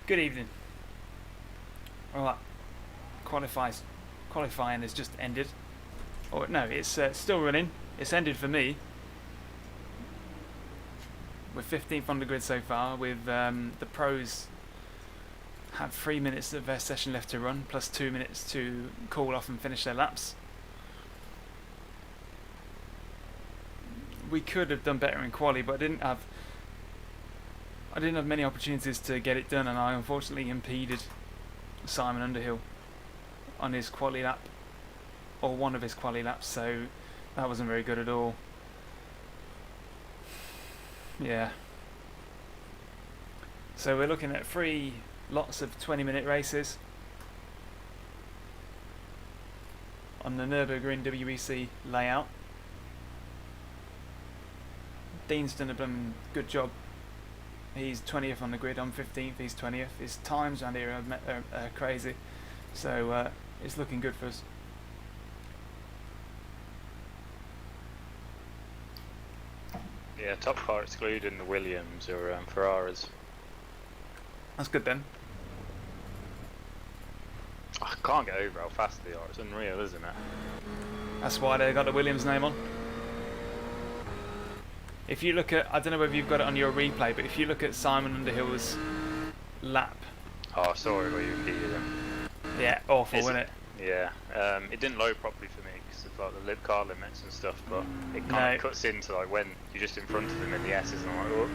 Good evening. Alright, qualifying has just ended. Or no, it's still running. It's ended for me. We're 15th on the grid so far, with the pros have 3 minutes of their session left to run, plus 2 minutes to cool off and finish their laps. We could have done better in quali, but I didn't have many opportunities to get it done, and I unfortunately impeded Simon Underhill on his quali lap, or one of his quali laps, so that wasn't very good at all. Yeah. So we're looking at 3 lots of 20-minute races on the Nurburgring WEC layout. Dean's done a good job. He's 20th on the grid, I'm 15th, he's 20th. His times around here are crazy, so it's looking good for us. Yeah, top car excluding the Williams or Ferraris. That's good then. I can't get over how fast they are, it's unreal, isn't it? That's why they got the Williams name on. If you look at, I don't know whether you've got it on your replay, but if you look at Simon Underhill's lap. Oh, sorry, where you repeated them. Yeah, awful, wasn't it? Yeah, it didn't load properly for me because of like the car limits and stuff, but it kind of cuts into like when you're just in front of them in the S's and I'm like, oh.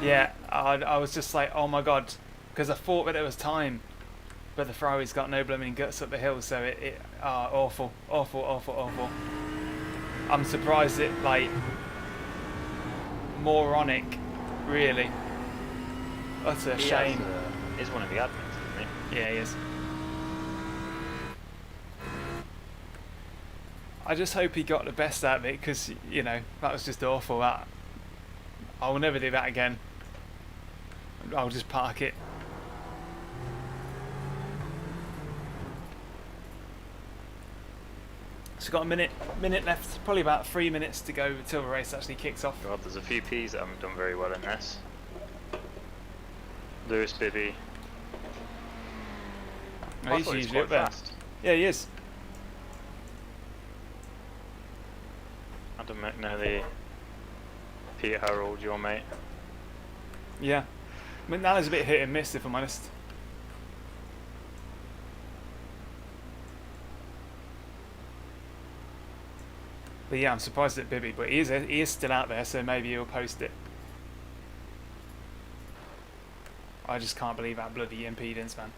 Yeah, I was just like, oh my god, because I thought that it was time, but the Ferrari's got no blooming guts up the hill, so awful. I'm surprised it, like, moronic, really. Utter shame. He's one of the admins, isn't he? Yeah, he is. I just hope he got the best out of it, because, you know, that was just awful. I will never do that again. I'll just park it. So got a minute left, probably about 3 minutes to go until the race actually kicks off. God, there's a few P's that haven't done very well in this. Lewis Bibby. Oh, he's usually up there. Fast. Yeah, he is. Adam McNally, Peter Harold, your mate. Yeah. McNally's a bit hit and miss, if I'm honest. But yeah, I'm surprised at Bibby, but he is still out there, so maybe he'll post it. I just can't believe that bloody impedance, man.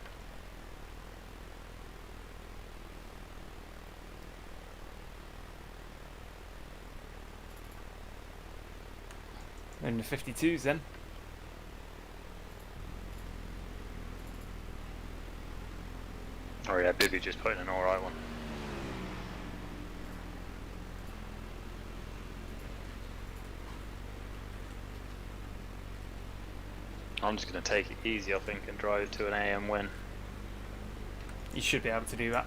In the 52s then. Oh yeah, Bibby just put in an alright one. I'm just going to take it easy, I think, and drive it to an AM win. You should be able to do that.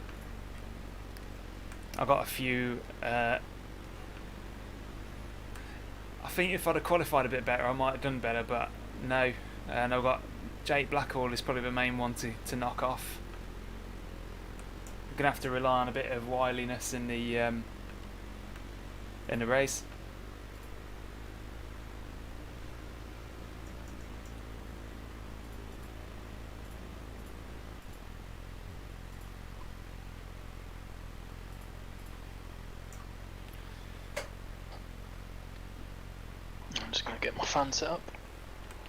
I've got a few... I think if I'd have qualified a bit better, I might have done better, but no. And I've got Jake Blackhall is probably the main one to knock off. We're going to have to rely on a bit of wiliness in the race. I'm just going to get my fan set up.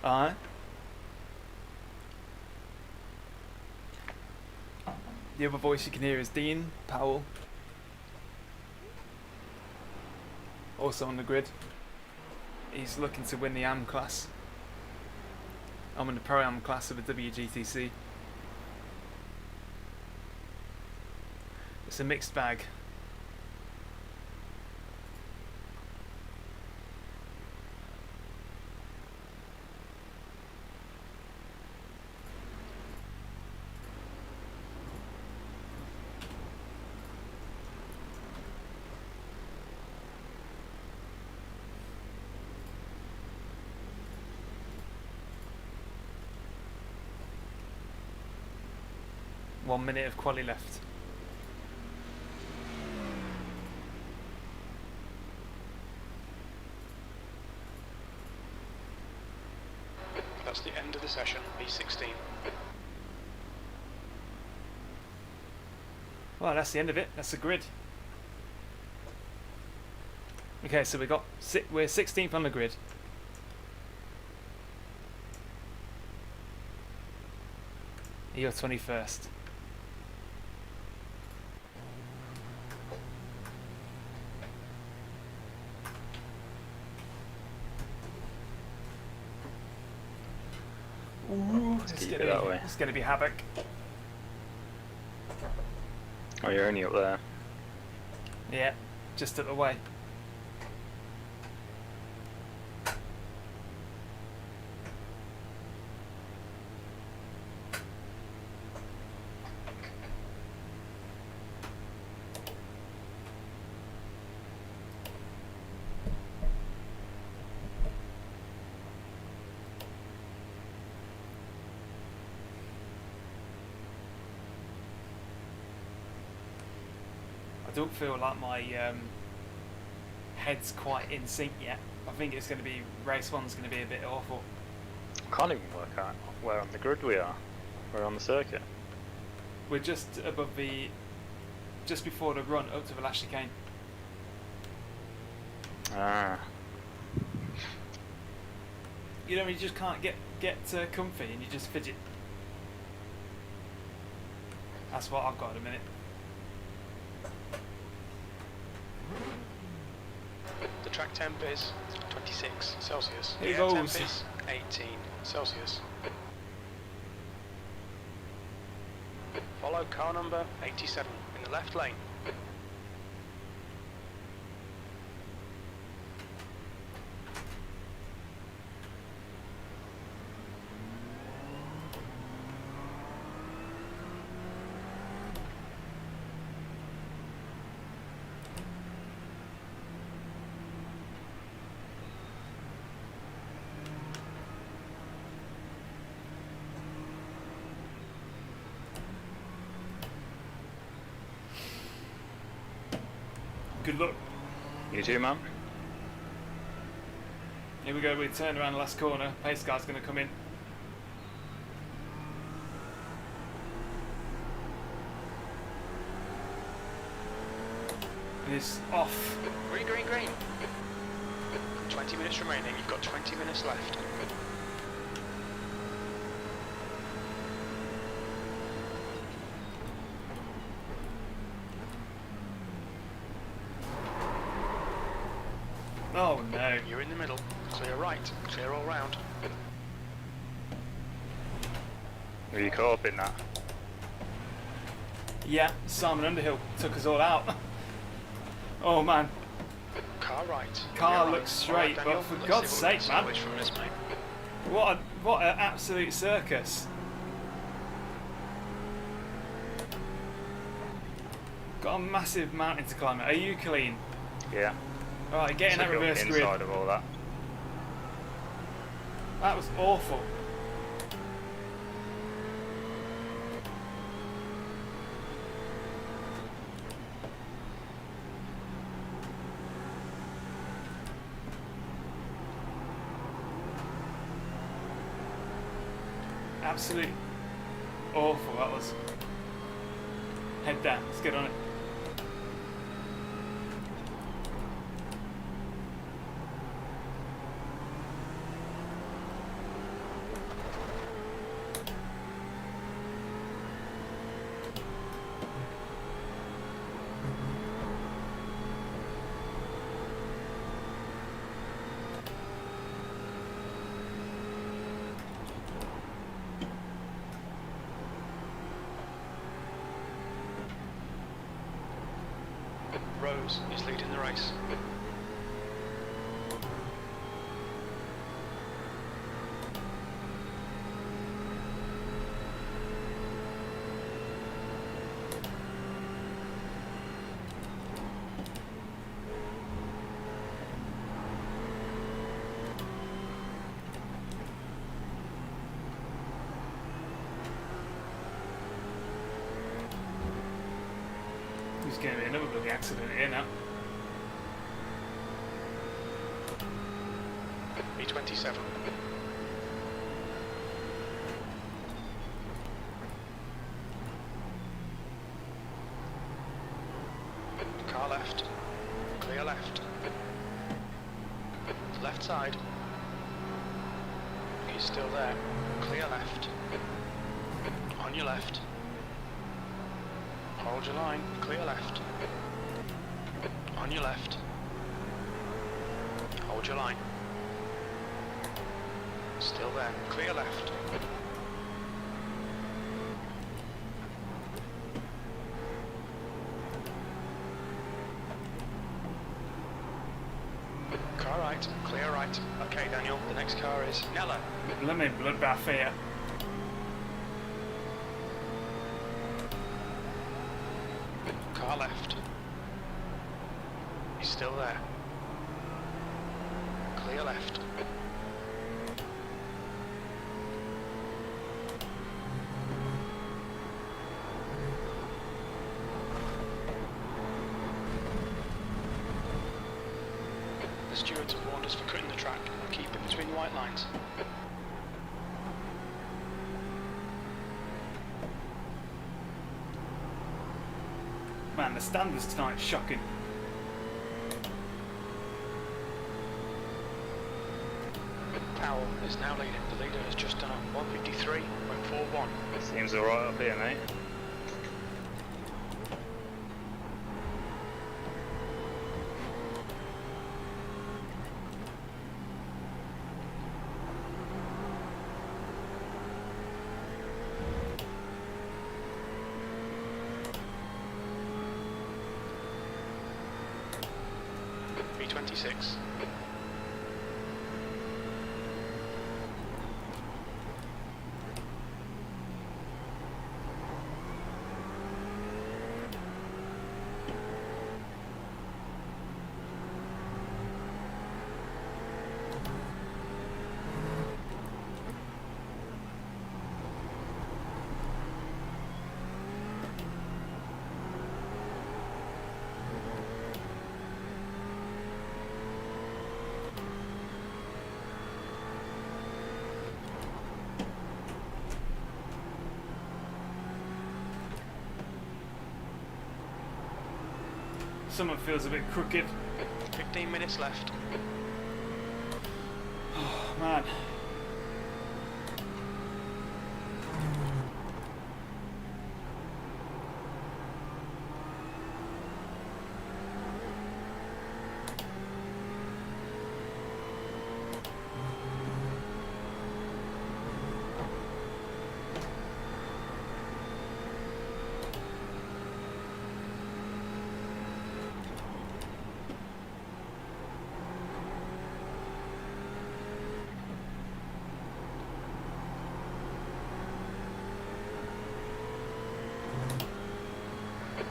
Alright. The other voice you can hear is Dean Powell. Also on the grid. He's looking to win the AM class. I'm in the Pro AM class of the WGTC. It's a mixed bag. 1 minute of quali left. That's the end of the session, B16. Well, that's the end of it. That's the grid. Okay, so we're 16th on the grid. You're 21st. Ooh, it's gonna be havoc. Oh, you're only up there. Yeah, just up the way. I don't feel like my head's quite in sync yet. I think it's going to be, race one's going to be a bit awful. I can't even work out where on the grid we are. We're on the circuit. We're just above just before the run up to the last chicane. Ah. You know, you just can't get comfy and you just fidget. That's what I've got at a minute. The track temp is 26 Celsius. Here The air temp goes. is 18 Celsius. Follow car number 87 in the left lane. Good luck. You too, man. Here we go, we turn around the last corner. Pace car's going to come in. And it's off. Green, green, green. 20 minutes remaining. You've got 20 minutes left. Oh no. You're in the middle. Clear right. Clear all round. Were you caught up in that? Yeah, Simon Underhill took us all out. Oh man. Car right. Car You're looks right. straight, All right, but for Daniel, God's let's see what we sake, can man. salvage from this, mate. What an absolute circus. Got a massive mountain to climb. Are you clean? Yeah. Alright, get in that Took up reverse the grid. inside of all that. That was awful. Absolute awful that was. Head down, let's get on it. Rose is leading the race. There's going to be another bloody accident here now. B27. Car left. Clear left. Left side. He's still there. Clear left. On your left. Hold your line. Clear left. On your left. Hold your line. Still there. Clear left. Car right. Clear right. Okay, Daniel. The next car is Nella. Blooming bloodbath here. Car left. He's still there. Clear left. The stewards have warned us for cutting the track. Keep it between the white lines. Man, the standards tonight are shocking. Powell is now leading. The leader has just done a 153.41. Seems alright up here, mate. B26. Someone feels a bit crooked. 15 minutes left. Oh, man.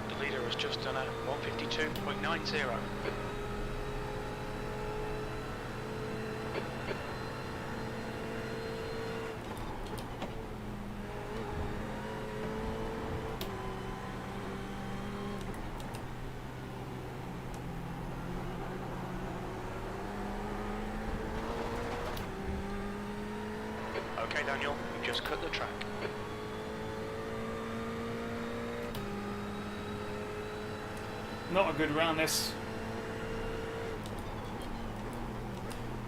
The leader has just done a 152.90. Okay, Daniel, you've just cut the track. Not a good round this.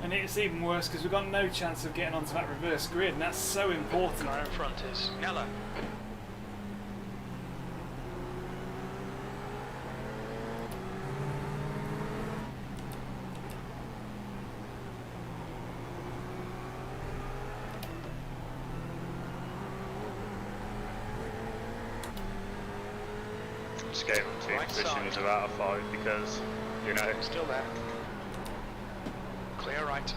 And it's even worse because we've got no chance of getting onto that reverse grid, and that's so important. Car in front is Nella. Just gave him two Right positions side. out of 5 because, you know, Still there. Clear right.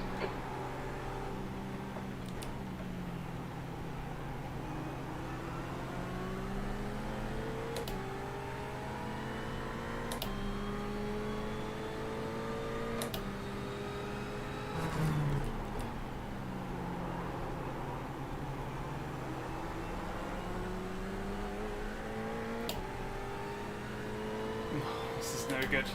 good.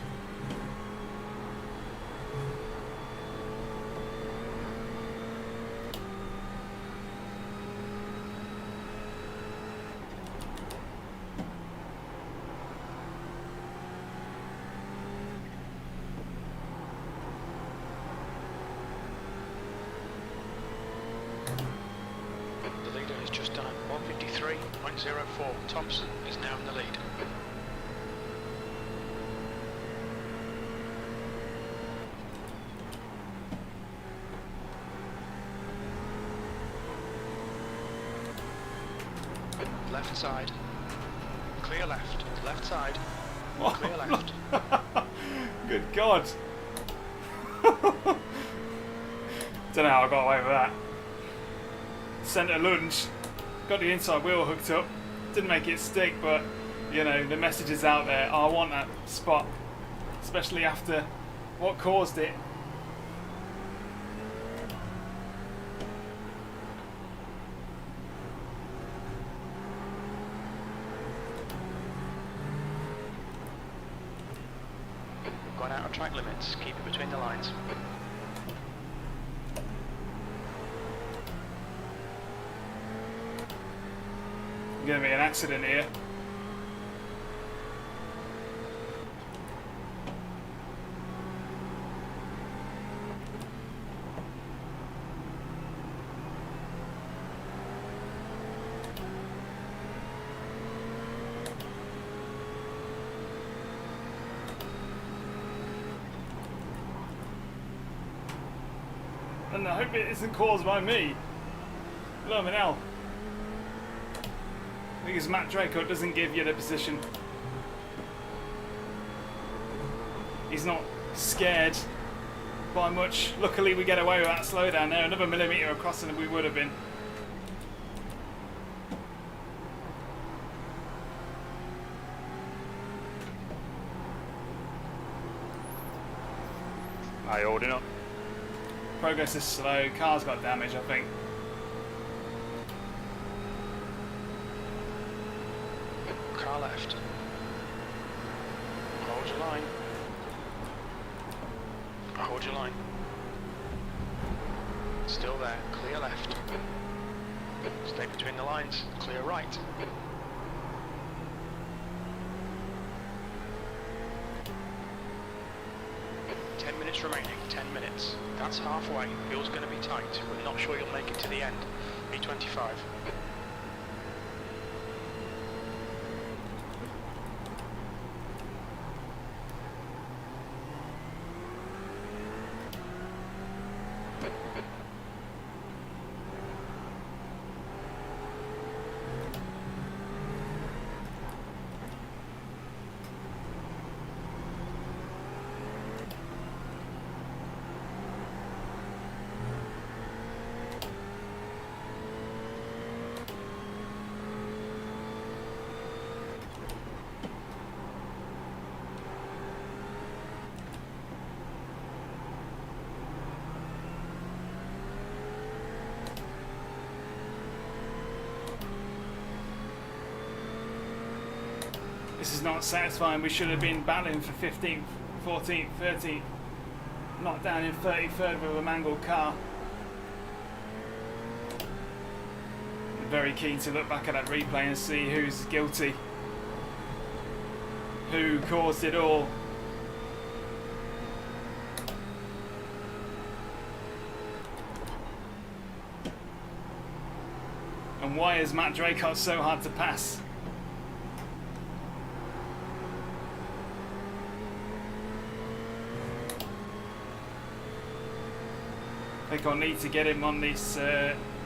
The leader has just done 153.04. Thompson is now in the lead. Left side. Clear left. Left side. Clear left. Good God. Don't know how I got away with that. Centre lunge. Got the inside wheel hooked up. Didn't make it stick, but you know, the message is out there. I want that spot. Especially after what caused it. Gone out of track limits. Keep it between the lines. Gonna be an accident here. And I hope it isn't caused by me. Blimey hell. Because Matt Draco doesn't give you the position. He's not scared by much. Luckily we get away with that slowdown there. Another millimetre across than we would have been. Are you holding up? Progress is slow. Car's got damage, I think. Car left. Hold your line. Hold your line. Still there. Clear left. Stay between the lines. Clear right. Minutes remaining. 10 minutes. That's halfway. Fuel's going to be tight. We're not sure you'll make it to the end. E25. This is not satisfying. We should have been battling for 15th, 14th, 13th. Not down in 33rd with a mangled car. I'm very keen to look back at that replay and see who's guilty. Who caused it all. And why is Matt Draycott so hard to pass? I think I need to get him on this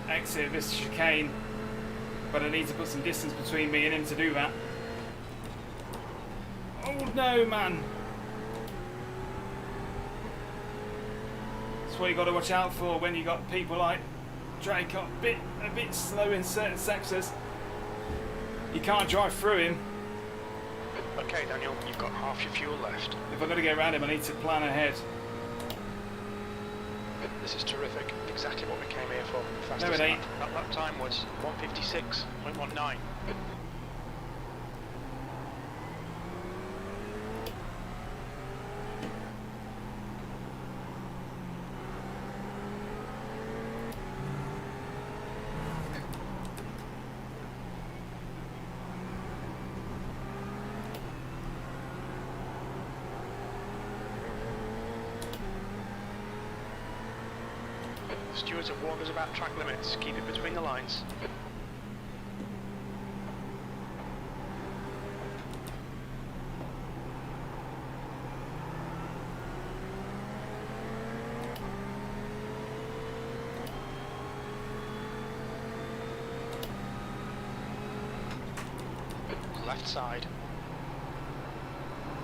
exit of this chicane, but I need to put some distance between me and him to do that. Oh no, man! That's what you got to watch out for when you got people like Drake a bit slow in certain sectors. You can't drive through him. Okay, Daniel, you've got half your fuel left. If I'm going to get around him, I need to plan ahead. This is terrific. Exactly what we came here for. No, it ain't. That lap time was 156.19. Stewards have warned us about track limits. Keep it between the lines. Left side.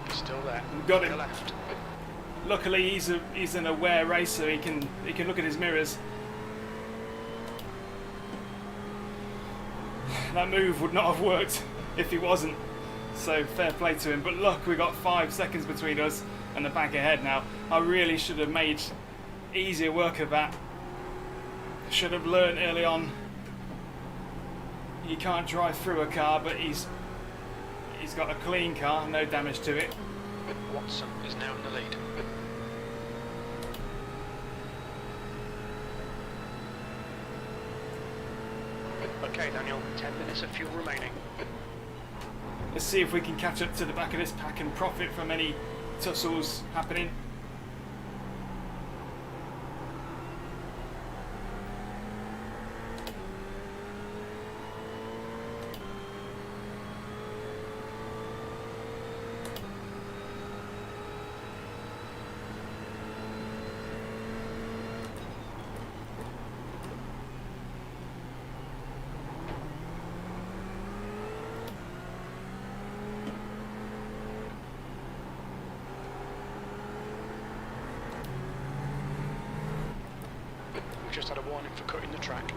Still there. Got To him. the left. Luckily, he's an aware racer. He can look at his mirrors. That move would not have worked if he wasn't. So fair play to him. But look, we got 5 seconds between us and the back ahead now. I really should have made easier work of that. Should have learned early on. You can't drive through a car, but he's got a clean car, no damage to it. Watson is now in the lead. Okay, Daniel, 10 minutes of fuel remaining. Let's see if we can catch up to the back of this pack and profit from any tussles happening. We've just had a warning for cutting the track.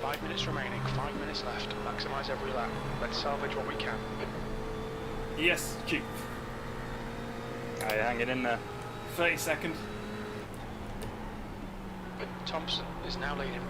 Five minutes remaining, 5 minutes left. Maximise every lap. Let's salvage what we can. Yes, Chief. Are you hanging in there? 30 seconds. Thompson is now leading.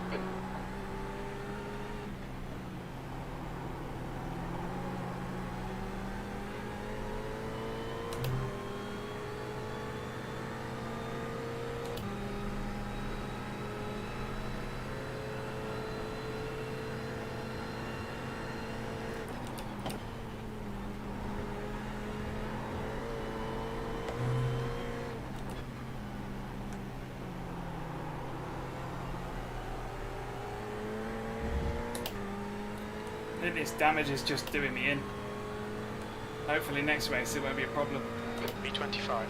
I think this damage is just doing me in. Hopefully next race it won't be a problem. B25.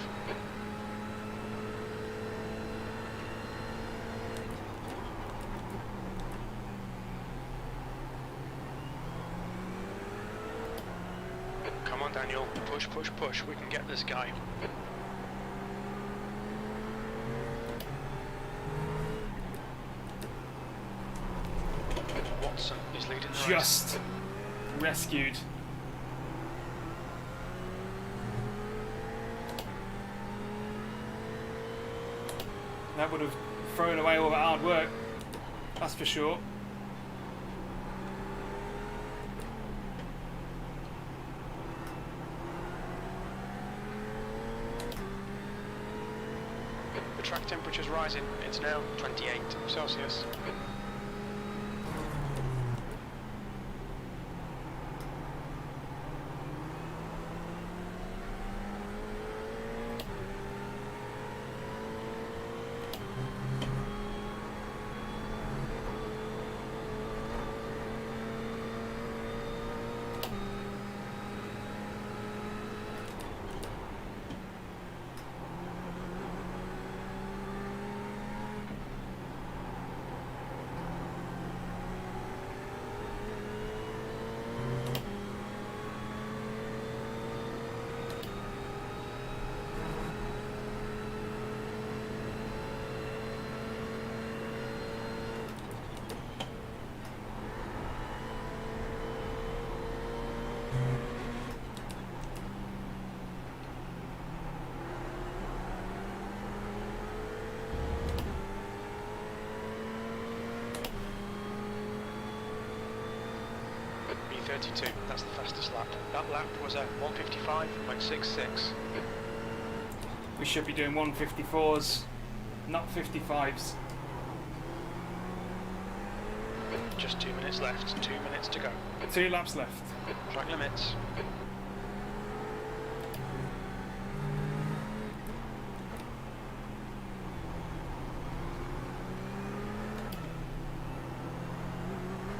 Come on, Daniel. Push, push, push. We can get this guy. Watson is leading the race. Just rescued. That would have thrown away all that hard work, that's for sure. The track temperature's rising. It's now 28 Celsius. 3:32. That's the fastest lap. That lap was a 1:55.66. We should be doing 154s, not 55s. Just 2 minutes left. 2 minutes to go. 2 laps left. Track limits.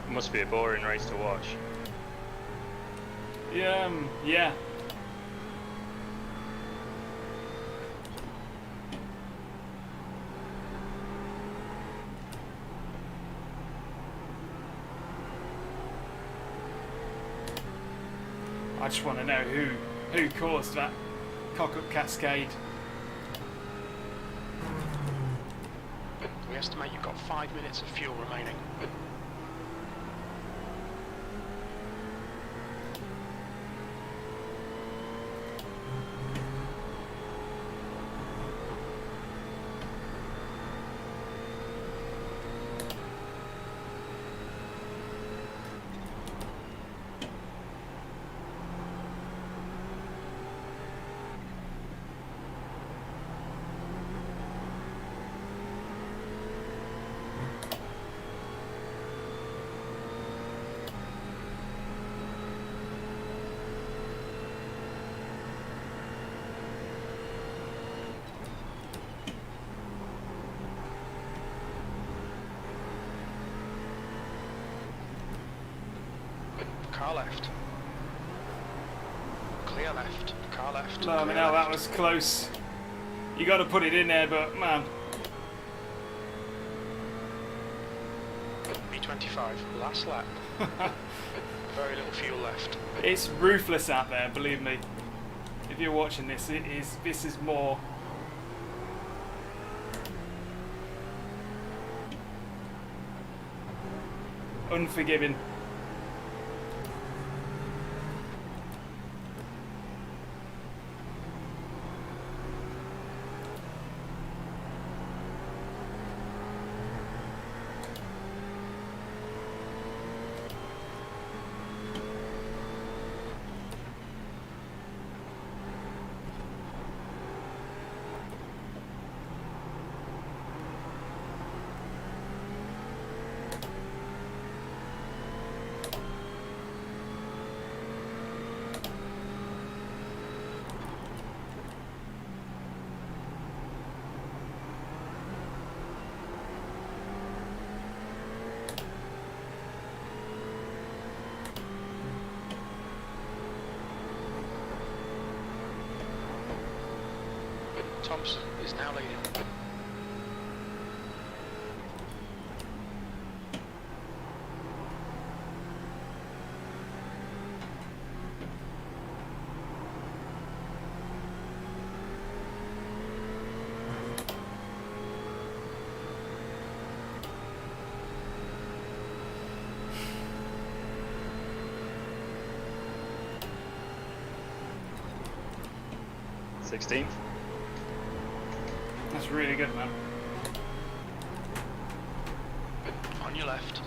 Must be a boring race to watch. Yeah. I just want to know who caused that cock-up cascade. We estimate you've got 5 minutes of fuel remaining. Car left. Clear left. Car left. No, I mean, now that was close. You got to put it in there, but man. B25, last lap. Very little fuel left. It's ruthless out there, believe me. If you're watching this, this is more. Unforgiving. Thompson is now leading. $16th. That's really good, man. On your left.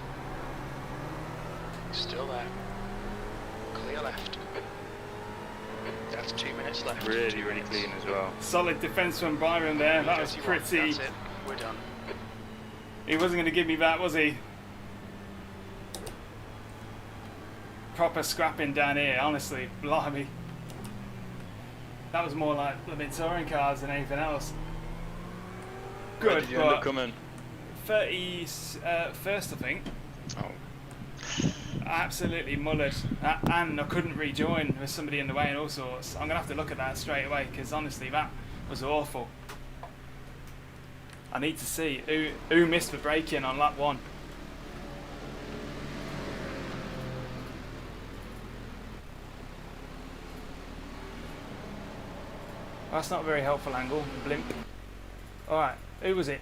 Still there. Clear left. That's 2 minutes left. Really, really clean as well. Solid defence from Byron there. That was pretty. That's it. We're done. He wasn't going to give me that, was he? Proper scrapping down here, honestly. Blimey. That was more like the touring cars than anything else. Where Good, did you end up coming? 31st, I think. Oh. Absolutely mullered. And I couldn't rejoin with somebody in the way and all sorts. I'm going to have to look at that straight away because honestly, that was awful. I need to see who missed the break-in on lap 1. That's not a very helpful angle. Blimp. Alright, who was it?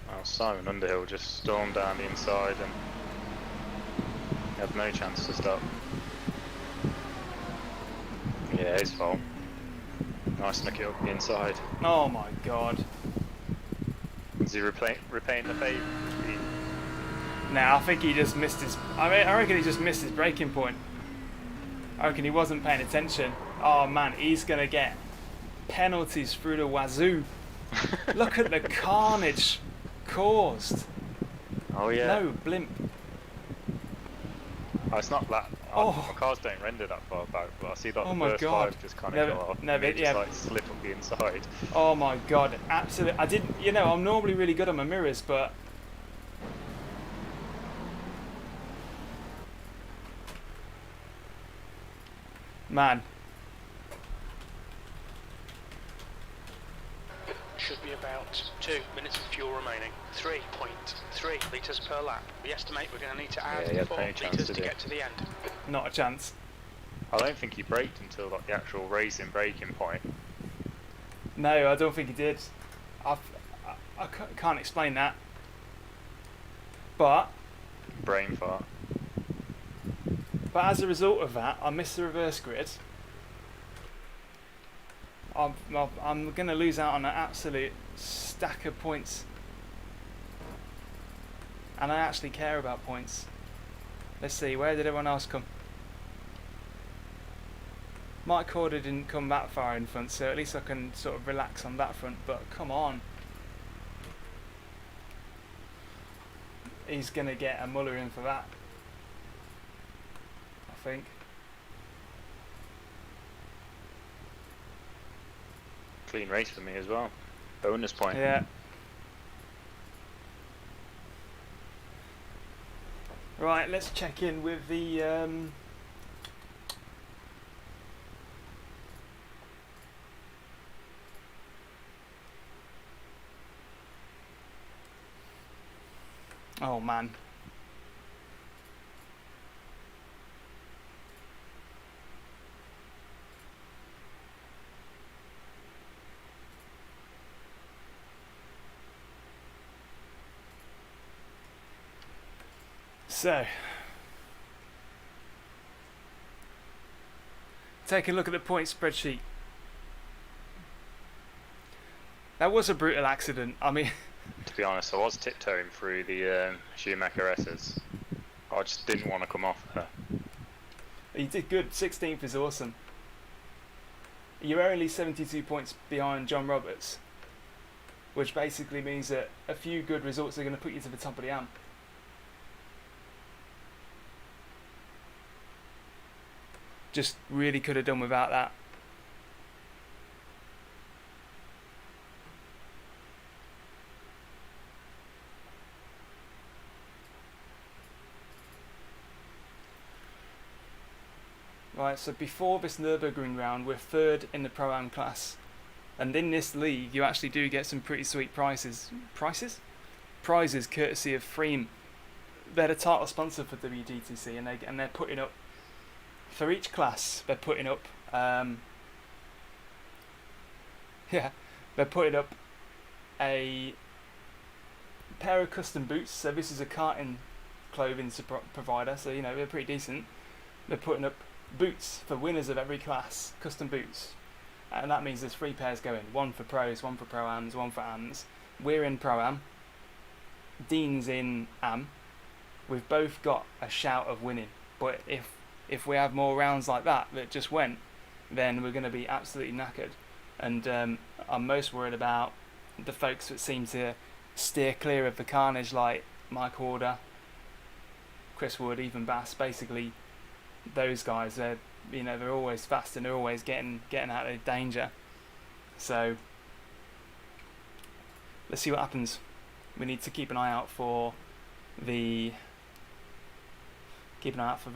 Well, Simon Underhill just stormed down the inside and had no chance to stop. Yeah, his fault. Nice knock it up the inside. Oh my god. Is he repaying the favour? Nah, I think he just missed his... I reckon he just missed his braking point. I reckon he wasn't paying attention. Oh man, he's going to get penalties through the wazoo. Look at the carnage caused. Oh yeah. No, blimp. Oh, it's not that. Oh. My cars don't render that far back, but I see like Oh the my first God. five just kind No, of go off. no, and but it just yeah. like slip up the inside. Oh my God, absolutely. I didn't, you know, I'm normally really good on my mirrors, but... Man. Should be about 2 minutes of fuel remaining. 3.3 litres per lap. We estimate we're going to need to add Yeah, 4 litres to get to the end. Not a chance. I don't think he braked until like the actual racing braking point. No, I don't think he did. I can't explain that. But Brain fart. as a result of that, I missed the reverse grid. I'm going to lose out on an absolute stack of points. And I actually care about points. Let's see, where did everyone else come? Mike Corder didn't come that far in front, so at least I can sort of relax on that front, but come on. He's going to get a muller in for that, I think. Clean race for me as well. Bonus point. Yeah. Right, let's check in with the oh man. So, take a look at the point spreadsheet. That was a brutal accident. I mean, To be honest, I was tiptoeing through the Schumacher S's. I just didn't want to come off her. you did good. 16th is awesome. You're only 72 points behind John Roberts, which basically means that a few good results are going to put you to the top of the AM. Just really could have done without that. Right, so before this Nurburgring round, we're third in the Pro-Am class. And in this league, you actually do get some pretty sweet prizes. Prizes courtesy of Freem. They're the title sponsor for WGTC, and they're putting up, for each class, they're putting up, they're putting up a pair of custom boots. So this is a karting clothing provider, so you know they're pretty decent. They're putting up boots for winners of every class, custom boots, and that means there's 3 pairs going, one for pros, one for pro-ams, one for ams. We're in pro-am, Dean's in am. We've both got a shout of winning, but if we have more rounds like that just went, then we're going to be absolutely knackered. And I'm most worried about the folks that seem to steer clear of the carnage, like Mike Order, Chris Wood, even Bass. Basically, those guys, they're always fast and they're always getting out of danger. So let's see what happens. We need to keep an eye out for the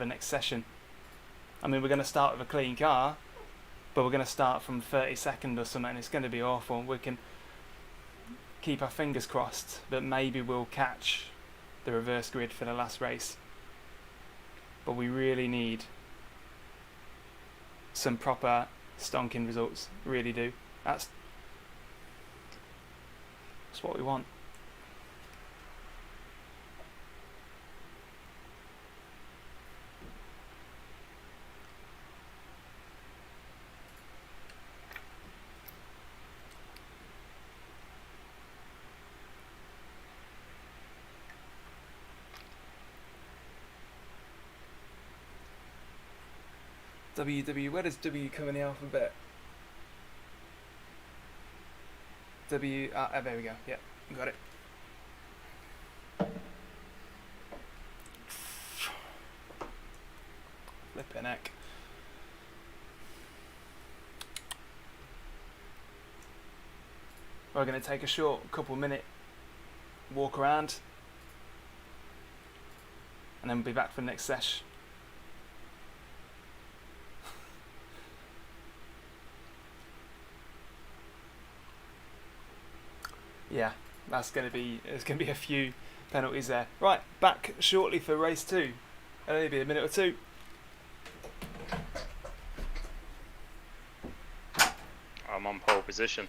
next session. I mean, we're going to start with a clean car, but we're going to start from 32nd or something, and it's going to be awful. We can keep our fingers crossed that maybe we'll catch the reverse grid for the last race. But we really need some proper stonking results. Really do. That's what we want. where does W come in the alphabet? W, there we go, yeah, got it. Flippin' heck. We're going to take a short couple-minute walk around and then we'll be back for the next sesh. Yeah, there's going to be a few penalties there. Right, back shortly for race 2. It'll only be a minute or two. I'm on pole position.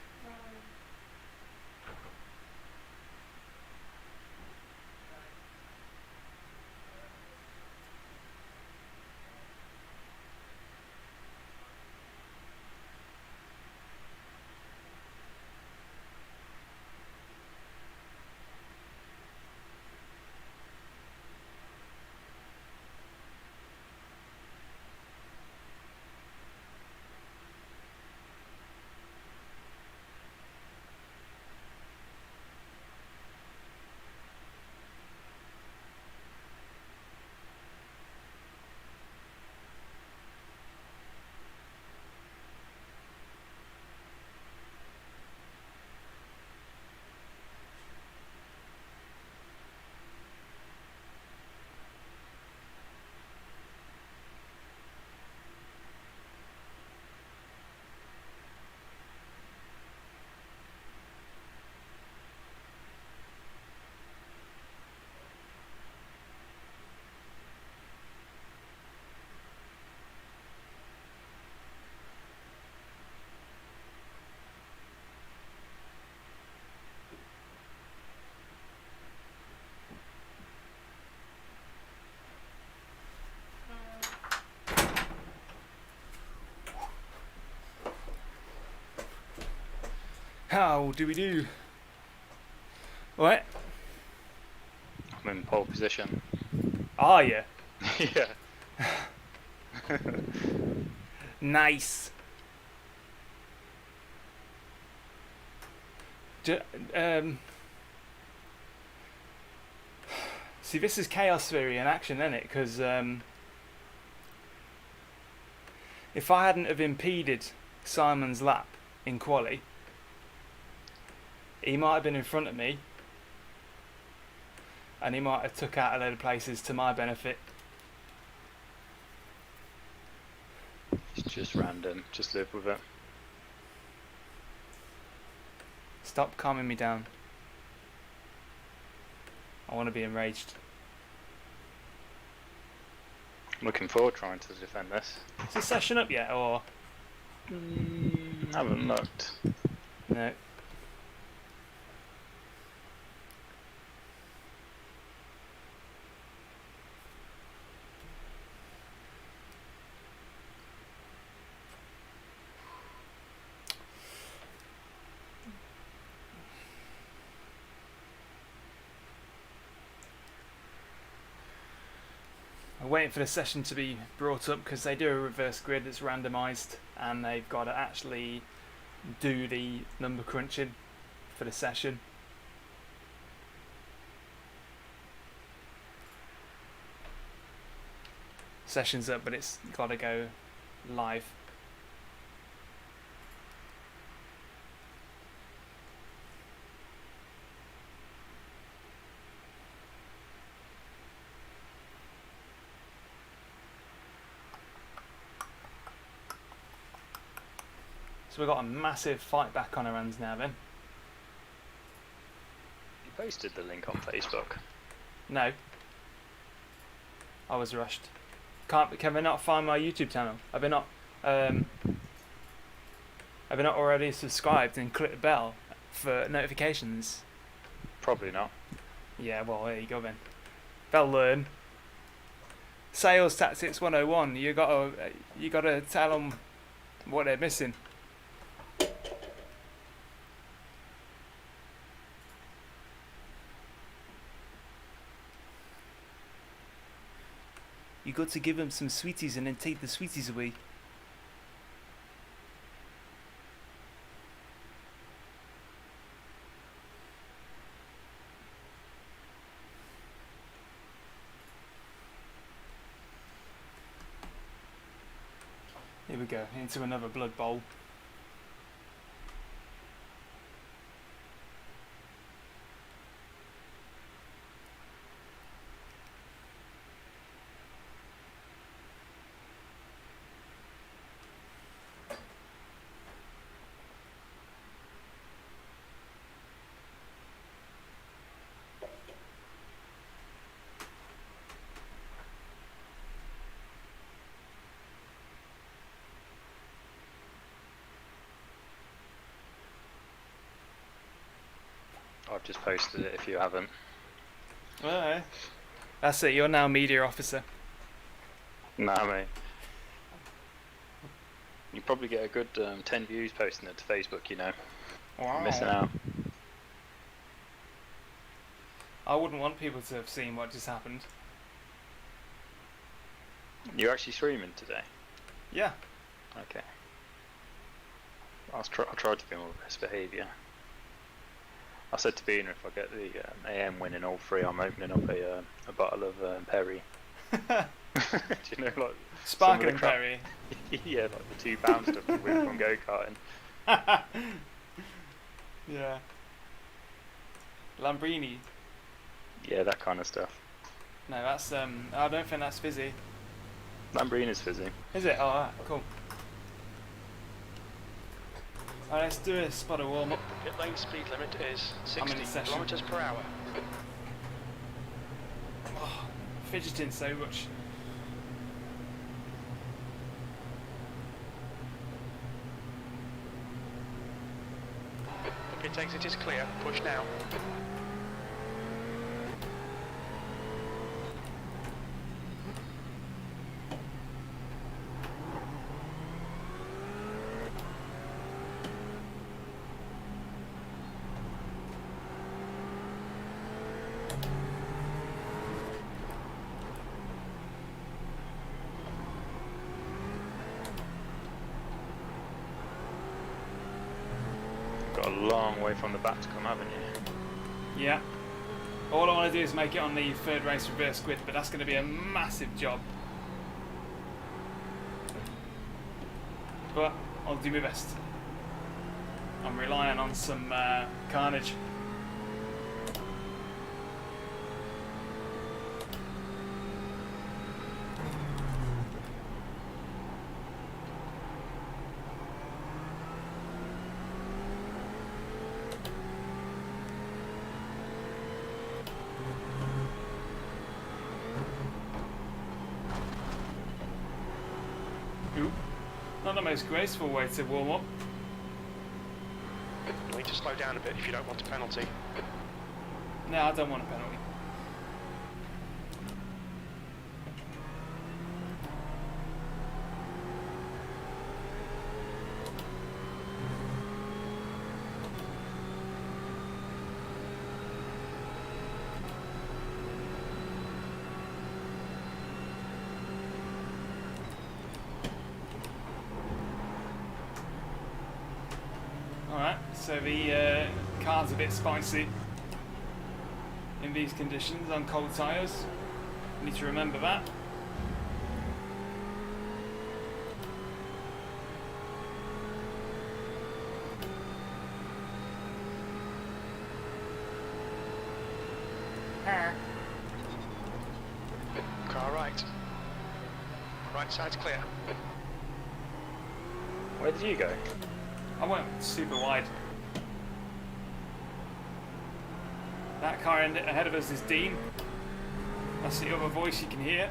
How do we do? What? I'm in pole position. Are you? Yeah. Nice. See, this is chaos theory in action, isn't it? Because if I hadn't have impeded Simon's lap in quali, he might have been in front of me and he might have took out a load of places to my benefit. It's just random. Just live with it. Stop calming me down. I want to be enraged. I'm looking forward trying to defend this. Is this session up yet, or? Haven't looked. No. I'm waiting for the session to be brought up because they do a reverse grid that's randomised and they've got to actually do the number crunching for the session. Session's up, but it's got to go live. So we've got a massive fight back on our hands now then. You posted the link on Facebook. No. I was rushed. Can they not find my YouTube channel? Have they not already subscribed and clicked the bell for notifications? Probably not. Yeah, well there you go then. They'll learn. Sales Tactics 101. You gotta tell them what they're missing. You got to give them some sweeties and then take the sweeties away. Here we go, into another Blood Bowl. I've just posted it if you haven't. Alright. That's it, you're now media officer. Nah, mate. You probably get a good 10 views posting it to Facebook, you know. Wow. Missing out. I wouldn't want people to have seen what just happened. You're actually streaming today? Yeah. Okay. I'll try to be on my best behaviour. I said to Bina if I get the AM winning all three, I'm opening up a bottle of Perry. Do you know, like Sparkling Perry. Yeah, like the £2 stuff you win from go-karting. Yeah. Lambrini. Yeah, that kind of stuff. No, that's I don't think that's fizzy. Lambrini's fizzy. Is it? Oh, alright, cool. Alright, let's do a spotter warm up. Pit lane speed limit is I'm in 60 the session. kilometers per hour. Oh, fidgeting so much. The pit exit is clear. Push now. Got a long way from the back to come, haven't you? Yeah. All I want to do is make it on the third race reverse squid, but that's going to be a massive job. But I'll do my best. I'm relying on some carnage. Oop. Not the most graceful way to warm up. You need to slow down a bit if you don't want a penalty. No, I don't want a penalty. Alright, so the car's a bit spicy in these conditions on cold tyres. Need to remember that. Car right. Right side's clear. Where did you go? I went super wide. That car ahead of us is Dean. That's the other voice you can hear.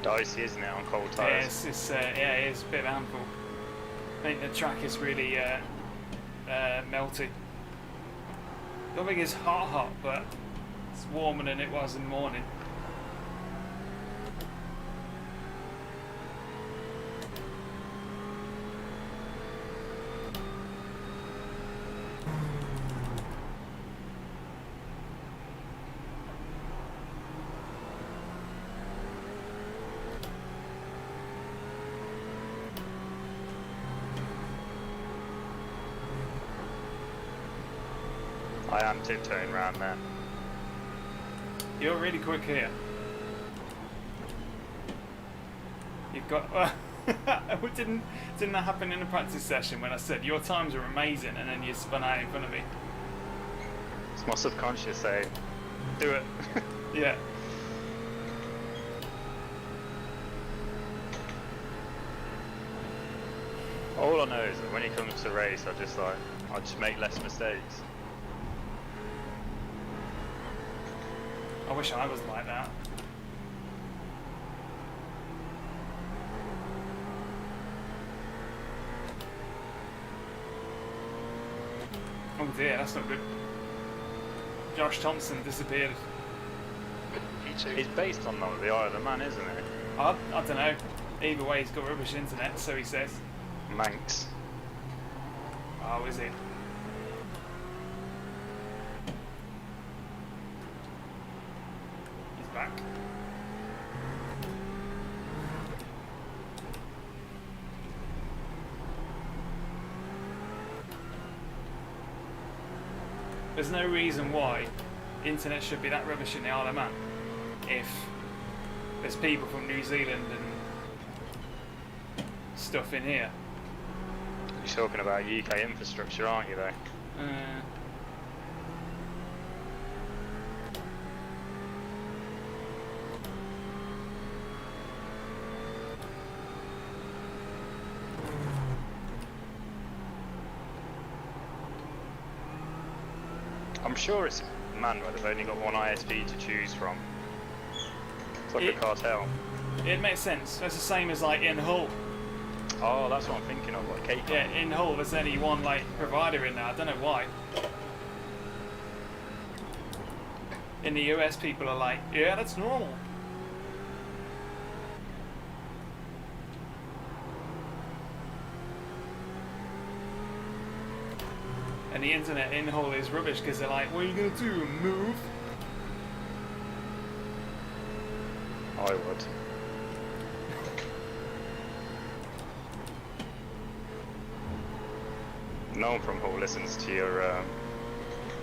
Dicey, isn't it, on cold Yeah, tyres? it's a bit of a handful. I think the track is really melty. I don't think it's hot, but it's warmer than it was in the morning. I am tiptoeing around there. You're really quick here. You've got. Didn't that happen in a practice session when I said your times are amazing and then you spun out in front of me? It's my subconscious saying, do it. Yeah. All I know is that when it comes to race, I just make less mistakes. I wish I was like that. Oh dear, that's not good. Josh Thompson disappeared. He's based on the Isle of Man, isn't it? I don't know. Either way, he's got rubbish internet, so he says. Manx. Oh, is it? He's back. There's no reason why the internet should be that rubbish in the Isle of Man if there's people from New Zealand and stuff in here. You're talking about UK infrastructure, aren't you, though? I'm sure it's man where they've only got one ISP to choose from. It's like a cartel. It makes sense. That's the same as like in Hull. Oh, that's what I'm thinking of, like Cape. Yeah, in Hull there's only one like provider in there. I don't know why. In the US people are like, yeah, that's normal. And the internet in Hull is rubbish because they're like, what are you going to do, move? I would. No one from Hull listens to your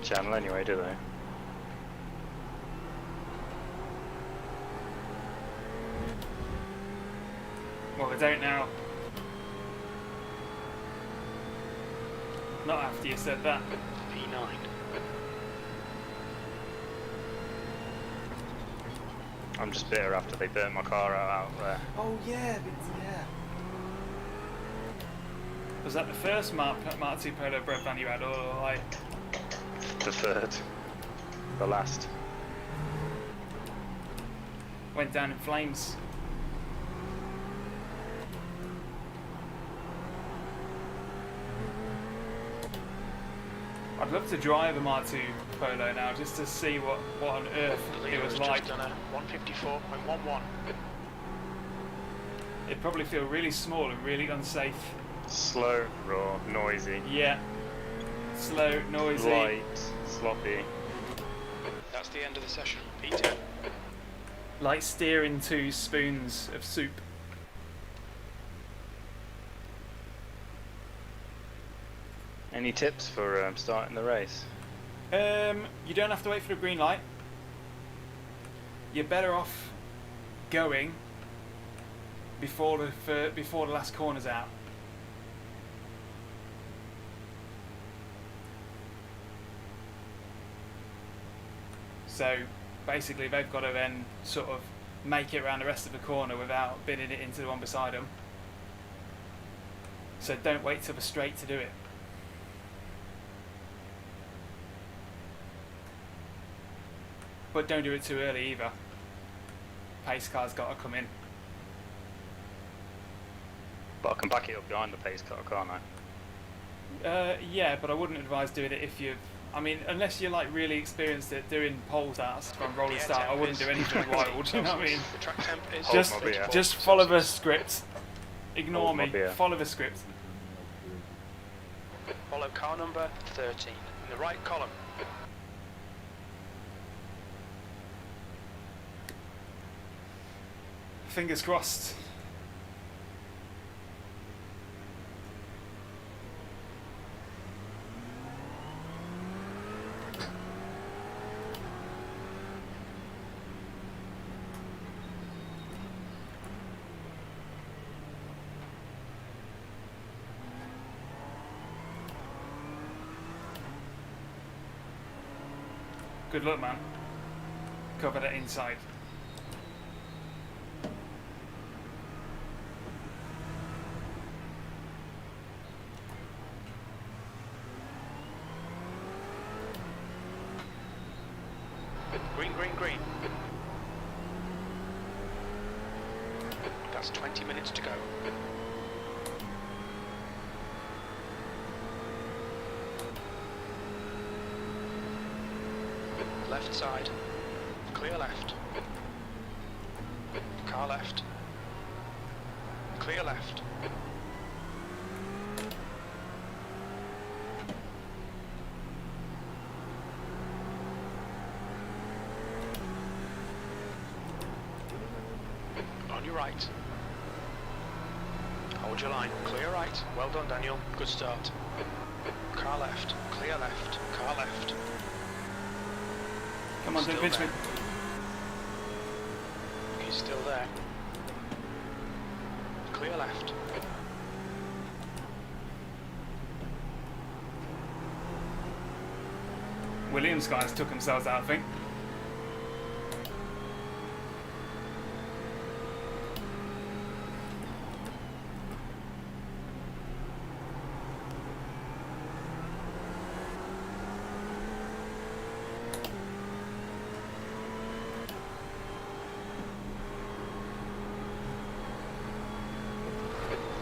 channel anyway, do they? Well, they don't now. Not after you said that. P9. I'm just bitter after they burnt my car out there. Oh yeah, yeah. Was that the first Mark II Polo bread van you had, or like The third. The last. went down in flames? I'd love to drive a Mark II Polo now, just to see what on earth it was like. Just done a 154.11. It'd probably feel really small and really unsafe. Slow, raw, noisy. Yeah. Slow, noisy. Light, sloppy. That's the end of the session. P10. Like steering 2 spoons of soup. Any tips for starting the race? You don't have to wait for the green light. You're better off going before the last corner's out. So basically they've got to then sort of make it around the rest of the corner without binning it into the one beside them. So don't wait till the straight to do it. But don't do it too early either. Pace car's got to come in. But I can back it up behind the pace car, can't I? Yeah, but I wouldn't advise doing it if you've... I mean, unless you're like really experienced at doing pole starts from roll and start, I wouldn't do anything wild, you know what I mean? The track temp is Just follow the script. Ignore Hold my me, beer. follow the script. Follow car number 13 in the right column. Fingers crossed. Good luck, man. Cover that inside. Green, green, green. That's 20 minutes to go. Left side. Clear left. Car left. Clear left. On your right. Hold your line. Clear right. Well done, Daniel. Good start. Car left. Clear left. Car left. Come on, don't Still pinch me. there. He's still there. Clear left. Williams guys took themselves out, I think.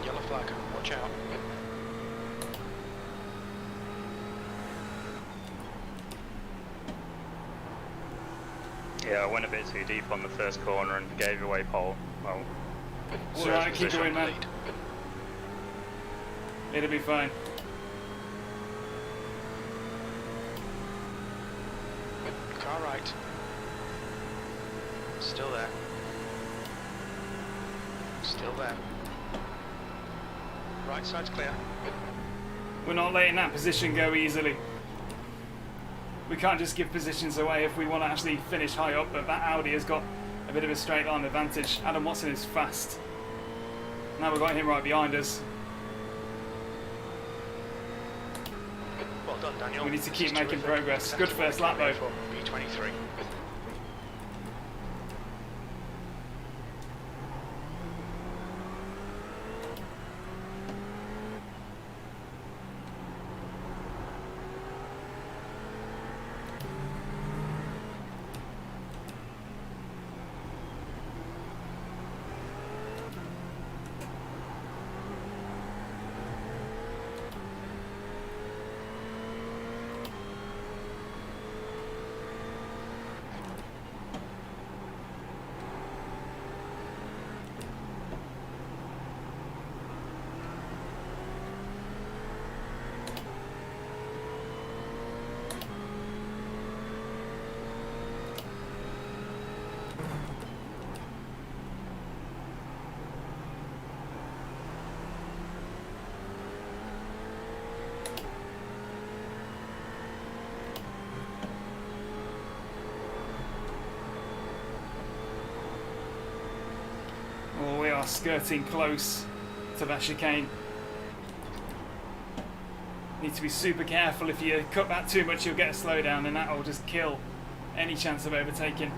Yellow flag. Watch out. Yeah, I went a bit too deep on the first corner and gave away pole. Well, It's alright, keep Position going, man. lead. It'll be fine. Car right. Still there. Still there. Right side's clear. We're not letting that position go easily. We can't just give positions away if we want to actually finish high up, but that Audi has got a bit of a straight line advantage. Adam Watson is fast. Now we've got him right behind us. Well done, Daniel. We need to This keep is making terrific. progress. Good Acceptable first lap, though. for P23. Oh, we are skirting close to that chicane. Need to be super careful. If you cut that too much, you'll get a slowdown, and that will just kill any chance of overtaking.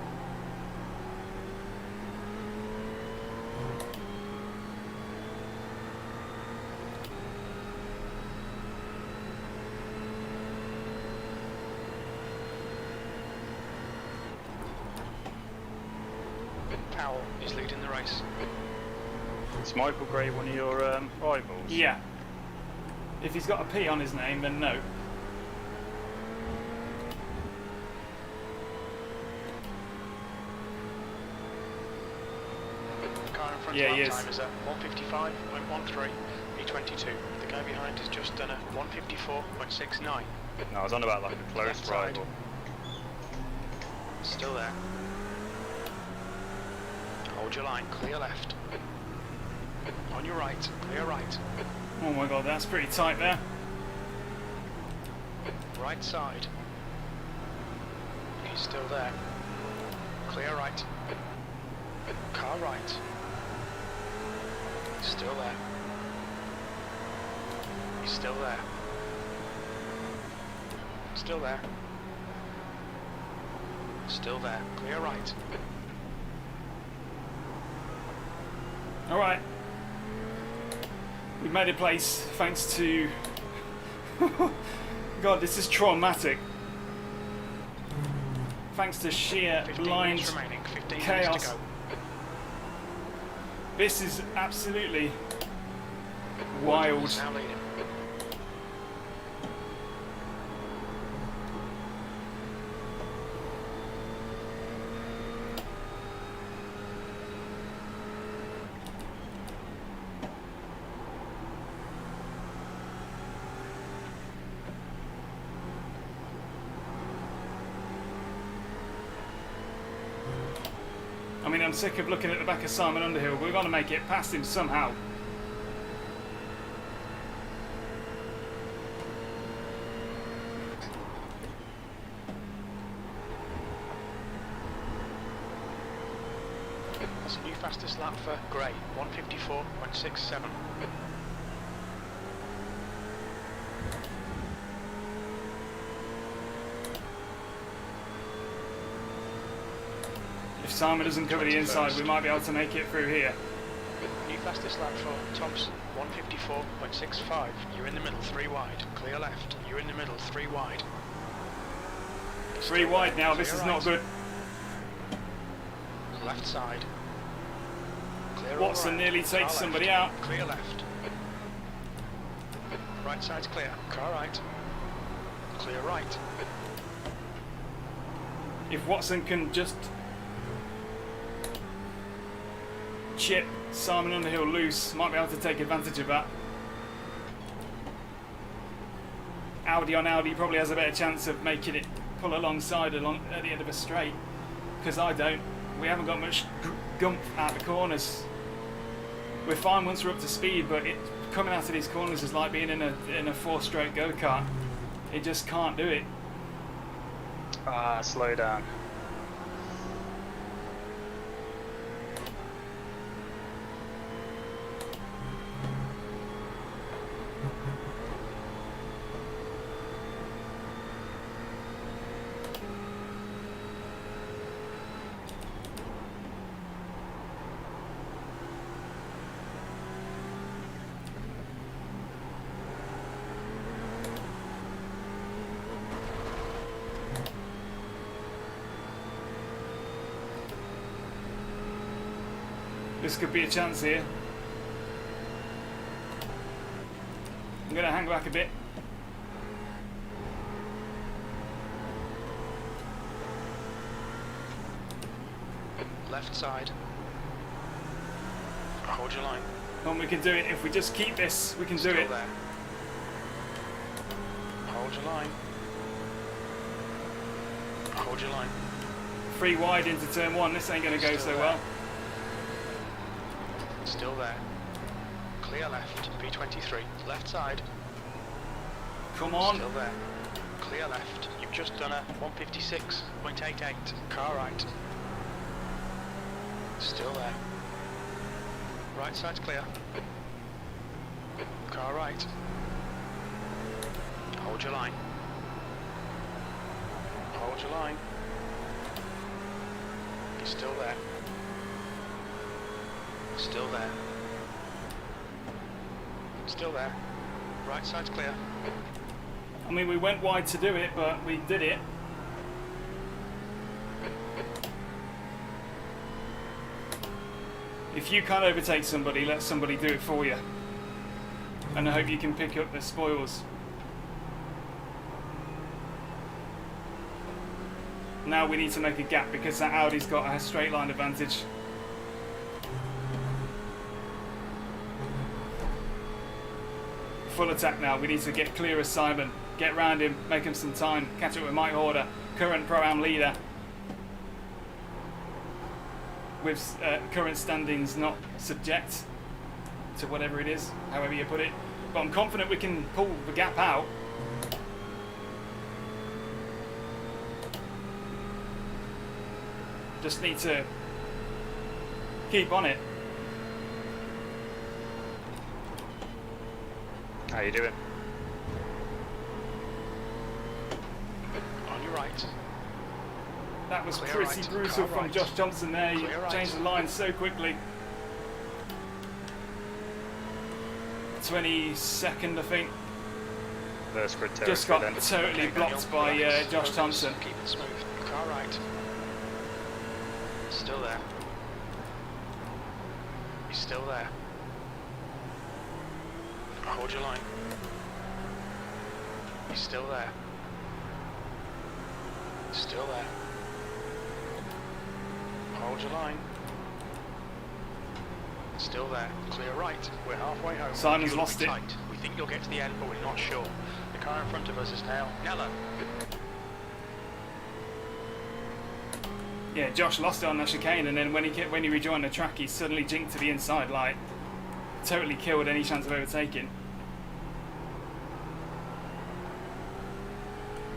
Powell is leading the race. is Michael Gray one of your rivals? Yeah. If he's got a P on his name, then no. The car in front Yeah, of he our is. time is at 155.13, P22. The guy behind has just done a 154.69. No, I was on about like a close Left side. rival. Still there. Hold your line, clear left. On your right, clear right. Oh my god, that's pretty tight there. Right side. He's still there. Clear right. Car right. Still there. He's still there. Still there. Still there. Clear right. Alright. We've made a place thanks to... God, this is traumatic. Thanks to sheer 15 blind minutes remaining. 15 minutes chaos. to go. This is absolutely wild. Woodman's now leading. I mean, I'm sick of looking at the back of Simon Underhill. We're going to make it past him somehow. That's a new fastest lap for Gray. 154.67. If Simon doesn't cover the inside, we might be able to make it through here. New fastest lap for Thompson. 154.65. You're in the middle, 3 wide. Clear left. You're in the middle, 3 wide. 3 wide now, this is not good. Left side. Clear all Watson right. nearly Car takes somebody left. out. Clear left. Right side's clear. Car right. Clear right. If Watson can just chip Simon Underhill loose, might be able to take advantage of that. Audi on Audi probably has a better chance of making it pull alongside at the end of a straight, because I don't. We haven't got much gumph out the corners. We're fine once we're up to speed, but coming out of these corners is like being in a 4-stroke go-kart. It just can't do it. Slow down. This could be a chance here. I'm going to hang back a bit. Left side. Hold your line. And we can do it. If we just keep this, we can do Still it. there. Hold your line. Hold your line. 3 wide into turn 1. This ain't going to go Still so there. well. Still there. Clear left. B23. Left side. Come on. Still there. Clear left. You've just done a 156.88. Car right. Still there. Right side's clear. Car right. Hold your line. Hold your line. You're still there. Still there. Still there. Right side's clear. I mean, we went wide to do it, but we did it. If you can't overtake somebody, let somebody do it for you. And I hope you can pick up the spoils. Now we need to make a gap because that Audi's got a straight line advantage. Full attack now. We need to get clear of Simon. Get round him, make him some time. Catch up with Mike Horder, current Pro-Am leader. With current standings not subject to whatever it is, however you put it. But I'm confident we can pull the gap out. Just need to keep on it. How you doing? On your right. That was Clear pretty right, brutal car from right. Josh Johnson there. He Clear right. changed the line so quickly. 22nd, I think. First grid territory Just got then. totally Okay, blocked Daniel, by relax, Josh focus, Thompson. Keep it smooth. Car right. Still there. He's still there. Hold your line. He's still there. Still there. Hold your line. Still there. Clear right. We're halfway home. Simon's Fuel will lost be it. tight. We think you'll get to the end, but we're not sure. The car in front of us is now Nella. Yeah, Josh lost it on the chicane, and then when he rejoined the track, he suddenly jinked to the inside, like totally killed any chance of overtaking.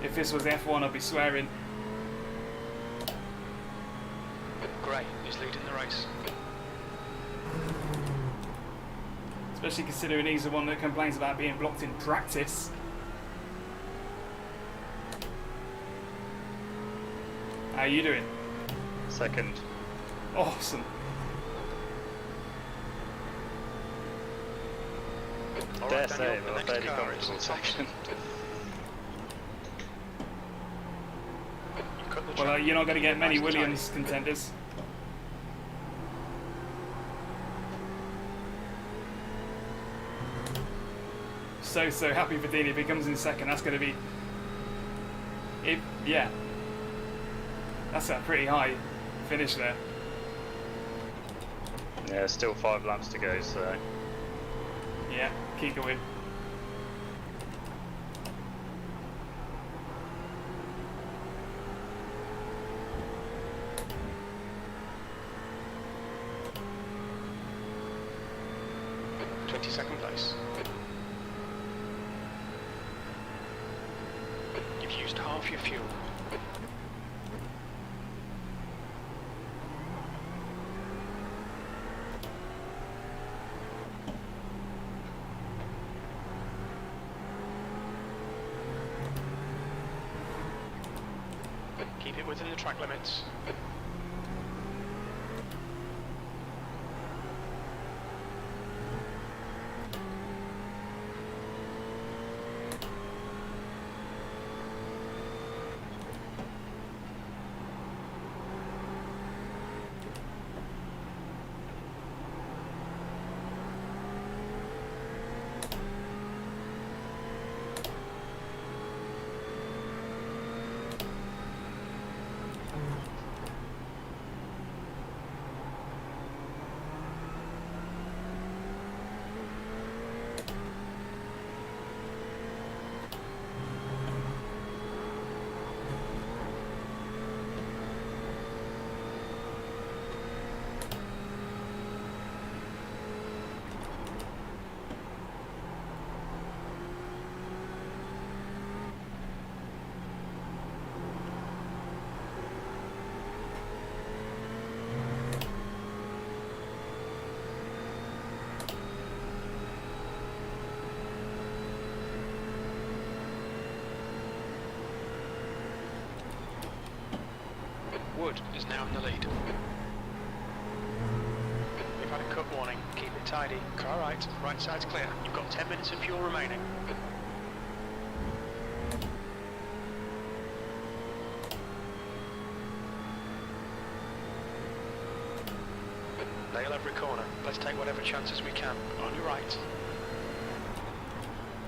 If this was F1, I'd be swearing. Gray is leading the race. Especially considering he's the one that complains about being blocked in practice. How are you doing? Second. Awesome. All Dare right, say, Daniel, the well, next fairly car is comfortable Thompson. second. You cut the Well, track. you're not going to get many Nice and tight. Williams contenders. So happy for Dean if he comes in second. That's going to be, yeah, that's a pretty high finish there. Yeah, still 5 laps to go, so Yeah, keep going. Second place. You've used half your fuel. Keep it within the track limits. Wood is now in the lead. You've had a cut warning. Keep it tidy. Car right. Right side's clear. You've got 10 minutes of fuel remaining. Nail every corner. Let's take whatever chances we can. On your right.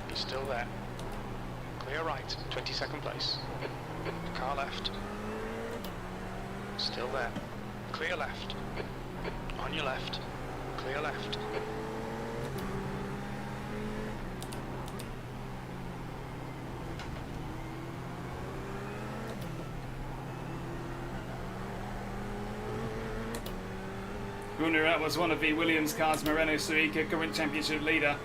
He's still there. Clear right. 22nd place. Car left. Still there. Clear left. On your left. Clear left. Gunnar was one of the Williams cars, Moreno Suica, current championship leader.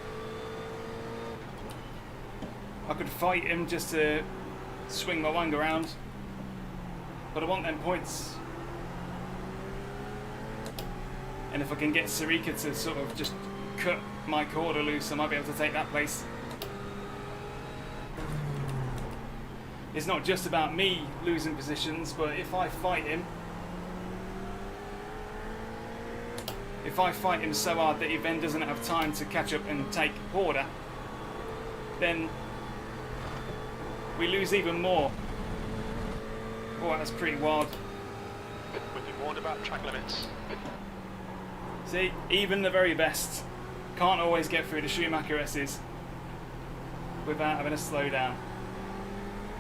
I could fight him just to swing my wang around, but I want them points. And if I can get Suica to sort of just cut my quarter loose, I might be able to take that place. it's not just about me losing positions, but if I fight him so hard that he then doesn't have time to catch up and take border, then we lose even more. Oh, that's pretty wild. We've been warned about track limits. See, even the very best can't always get through the Schumacher S's without having a slowdown.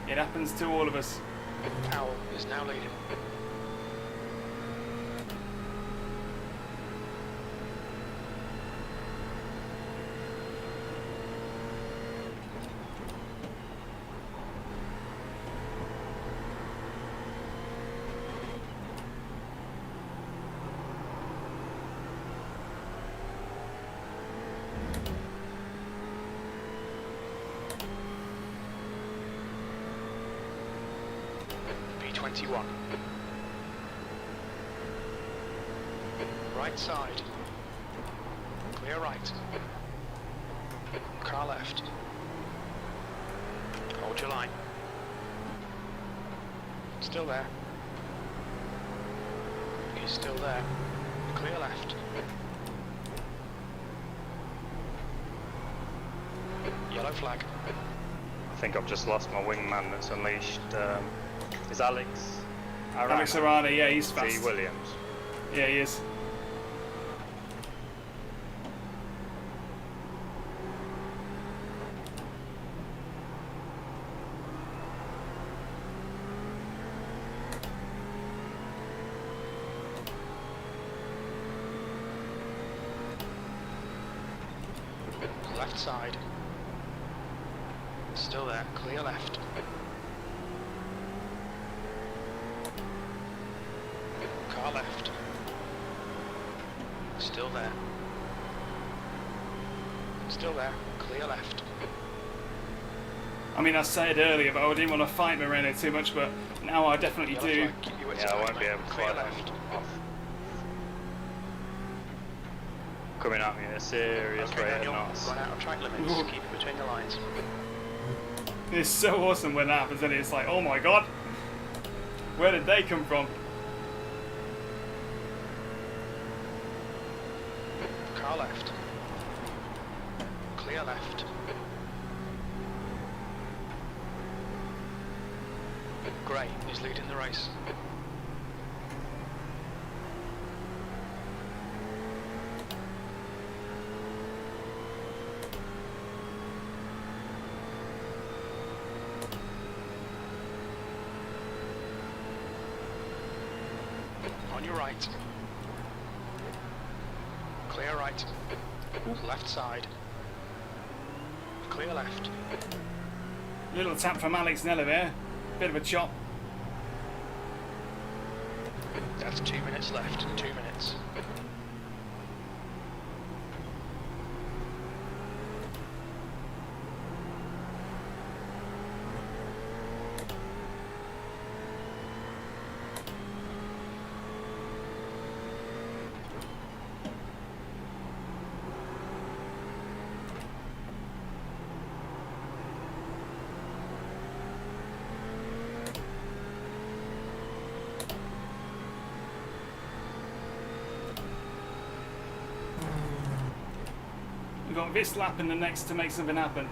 It happens to all of us. Powell is now leading. B21. Right side. Clear right. Car left. Hold your line. Still there. He's still there. Clear left. Yellow flag. I think I've just lost my wingman that's unleashed. Is Alex Alex Arana, yeah, he's T. fast. Williams? Yeah, he is. Left side. Still there. Clear left. Car left. Still there. Still there. Clear left. I mean, I said earlier, but I didn't want to fight Moreno too much, but now I definitely Yellow do. flag. Keep you at Yeah, I time, won't be mate. able to Clear fight left. them off. Coming at me at a serious Okay, rate of Daniel, knots. run out of track limits. Ooh. Keep it between the lines. It's so awesome when that happens, isn't it? It's like, oh my god, where did they come from? Car left. Clear left. Gray is leading the race. On your right. Clear right. Left side. Clear left. Little tap from Alex Nella there. Bit of a chop. That's 2 minutes left. 2 minutes. We've got this lap and the next to make something happen.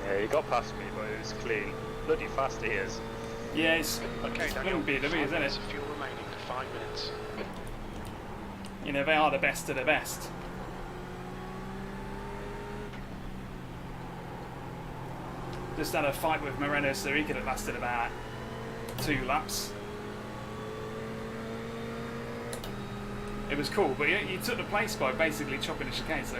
Yeah, he got past me, but it was clean. Bloody fast he is. Yeah, it's Okay, Daniel. wouldn't be the 5 isn't it? minutes of fuel remaining. 5 minutes. You know, they are the best of the best. Just had a fight with Moreno, so he could have lasted about 2 laps. It was cool, but he took the place by basically chopping the chicane, so...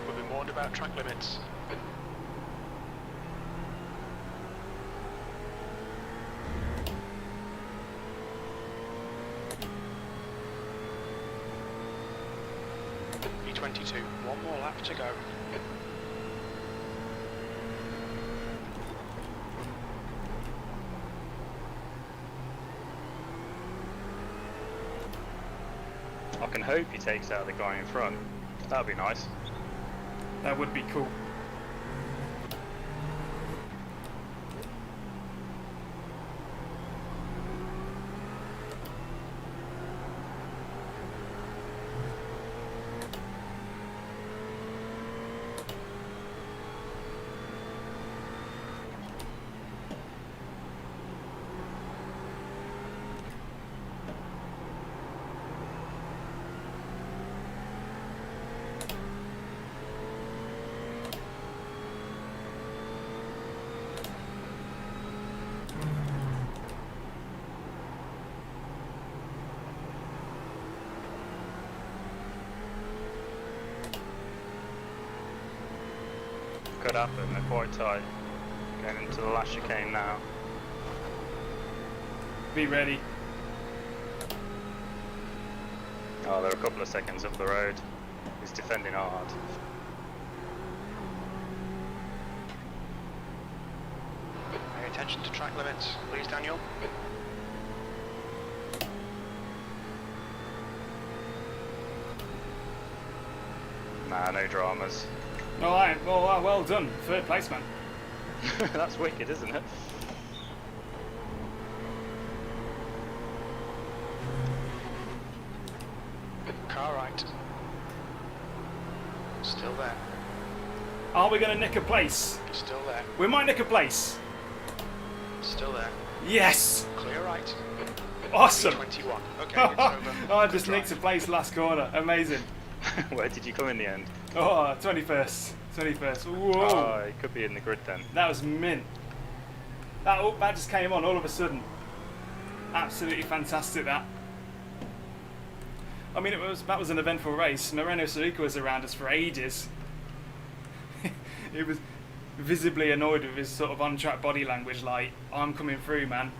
We've been warned about track limits. B22, 1 more lap to go. hope he takes out the guy in front. That'd be nice. That would be cool. Could happen, they're quite tight. Going into the last chicane now. Be ready. Oh, they're a couple of seconds up the road. He's defending hard. Pay attention to track limits, please, Daniel. Nah, no dramas. Alright, well done. Third place, man. That's wicked, isn't it? Car right. Still there. Are we going to nick a place? Still there. We might nick a place. Still there. Yes! Clear right. Awesome! 21. Okay, it's over. I Good just drive. nicked a place last corner. Amazing. Where did you come in the end? Oh, 21st. 21st. Whoa! Oh, it could be in the grid then. That was mint. That just came on all of a sudden. Absolutely fantastic, that. I mean, that was an eventful race. Moreno Sorica was around us for ages. He was visibly annoyed with his sort of on-track body language, like, I'm coming through, man.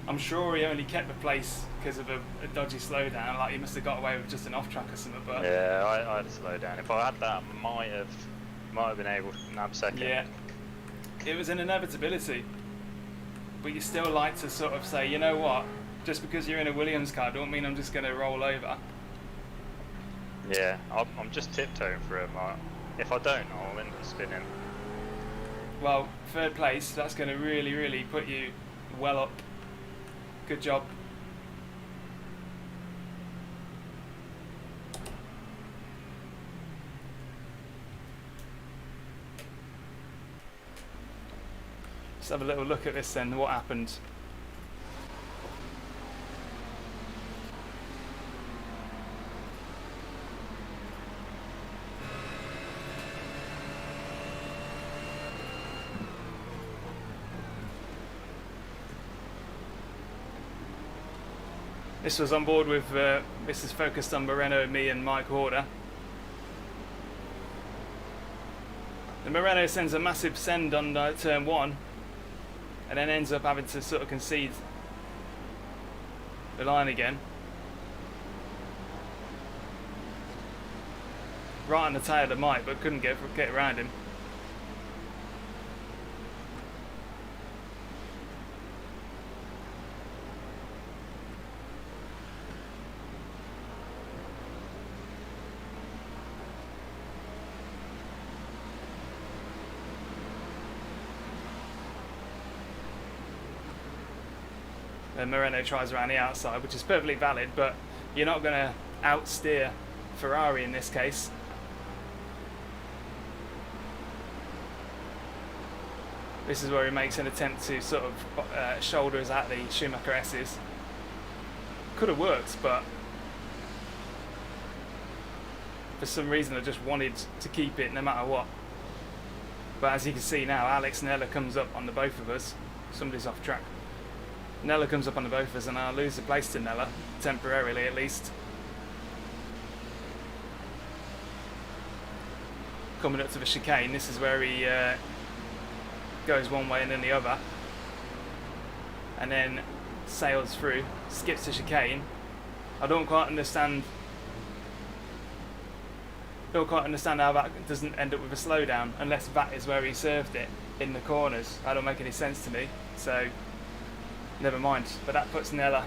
I'm sure he only kept the place because of a dodgy slowdown, like he must have got away with just an off-track or something, but... Yeah, I had to slow down. If I had that, I might have been able to nab second. Yeah, it was an inevitability. But you still like to sort of say, you know what, just because you're in a Williams car, don't mean I'm just going to roll over. Yeah, I'm just tiptoeing for him. If I don't, I'll end up spinning. Well, third place, that's going to really, really put you well up. Good job. Let's have a little look at this then, what happened. This was on board with, this is focused on Moreno, me and Mike Horder. The Moreno sends a massive send on turn one and then ends up having to sort of concede the line again. Right on the tail of Mike, but couldn't get around him. Then Moreno tries around the outside, which is perfectly valid, but you're not going to outsteer Ferrari in this case. This is where he makes an attempt to sort of shoulders at the Schumacher S's. Could have worked, but for some reason I just wanted to keep it no matter what. But as you can see now, Alex Nella comes up on the both of us. Somebody's off track. Nella comes up on the both of us and I'll lose the place to Nella, temporarily at least. Coming up to the chicane, this is where he goes one way and then the other. And then sails through, skips the chicane. I don't quite understand how that doesn't end up with a slowdown, unless that is where he served it, in the corners. That don't make any sense to me, so never mind. But that puts Nella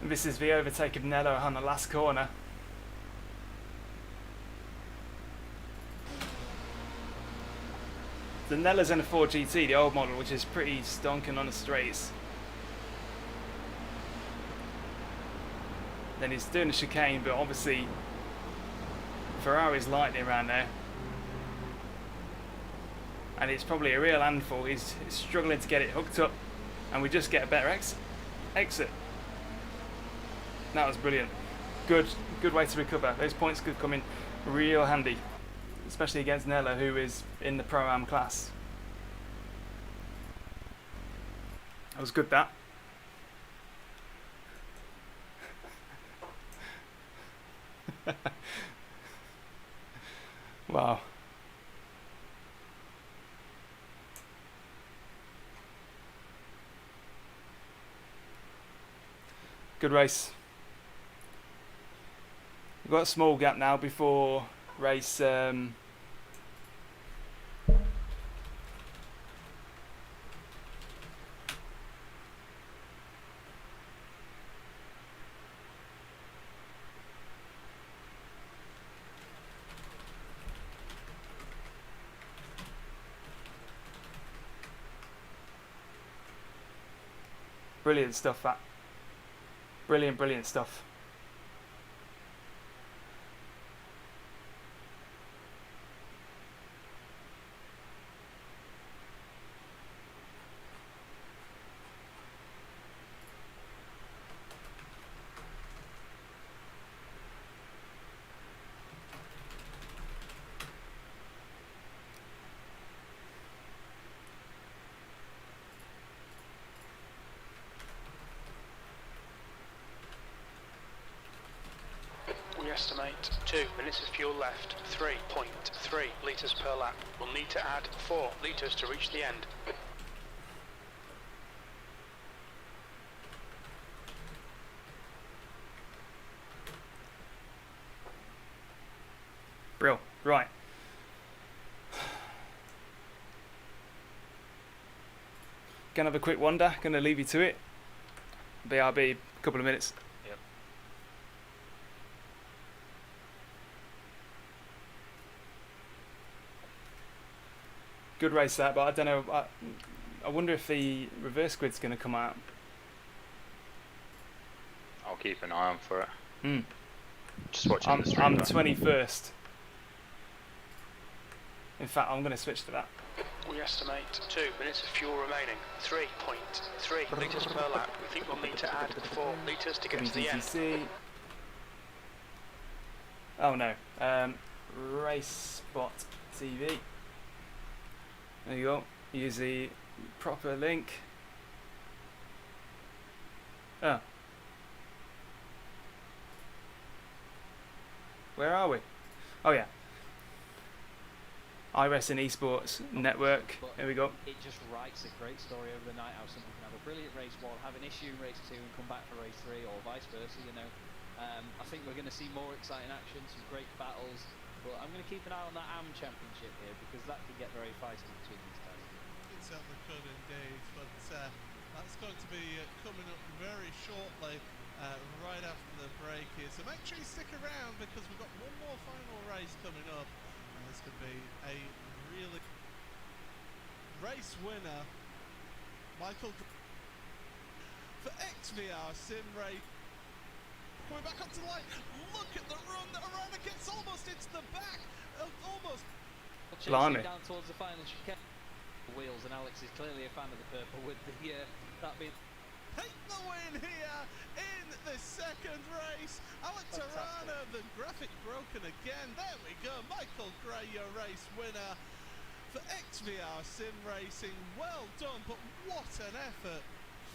This is the overtake of Nello on the last corner. The Nello's in a 4GT, the old model, which is pretty stonking on the straights. Then he's doing a chicane, but obviously Ferrari's lightning around there. And it's probably a real handful. He's struggling to get it hooked up, and we just get a better exit. That was brilliant. Good way to recover. Those points could come in real handy, especially against Nello, who is in the Pro-Am class. That was good, that. Wow. Good race. We've got a small gap now before race brilliant stuff, that. Brilliant stuff. We estimate 2 minutes of fuel left, 3.3 litres per lap. We'll need to add 4 litres to reach the end. Brill. Right. Gonna have a quick wander. Gonna leave you to it. BRB, a couple of minutes. Yep. Good race that, but I don't know. I wonder if the reverse grid's gonna come out. I'll keep an eye on for it. Hmm. Just watching the stream. I'm 21st. In fact, I'm gonna switch to that. We estimate 2 minutes of fuel remaining, 3.3 litres per lap. We think we'll need to add 4 litres to get to the end. DTC. Oh no. Race Spot TV. There you go. Use the proper link. Oh. Where are we? Oh yeah. iRacing Esports Network. Here we go. It just writes a great story over the night how someone can have a brilliant race 1, have an issue in race 2 and come back for race 3, or vice versa, you know. I think we're going to see more exciting action, some great battles, but I'm going to keep an eye on that AM championship here because that can get very fighty between these guys. It certainly could indeed, but that's going to be coming up very shortly, right after the break here. So make sure you stick around because we've got one more final race coming up. This could be a really race winner, Michael for XVR Sim Race. Coming back onto the line. Look at the run that Arana gets almost into the back. Almost. Blimey. Down towards the final chicane. Wheels, and Alex is clearly a fan of the purple with the that being. Take the win here in the second race. Alex Arana, the graphic broken again. There we go. Michael Gray, your race winner for XVR Sim Racing. Well done, but what an effort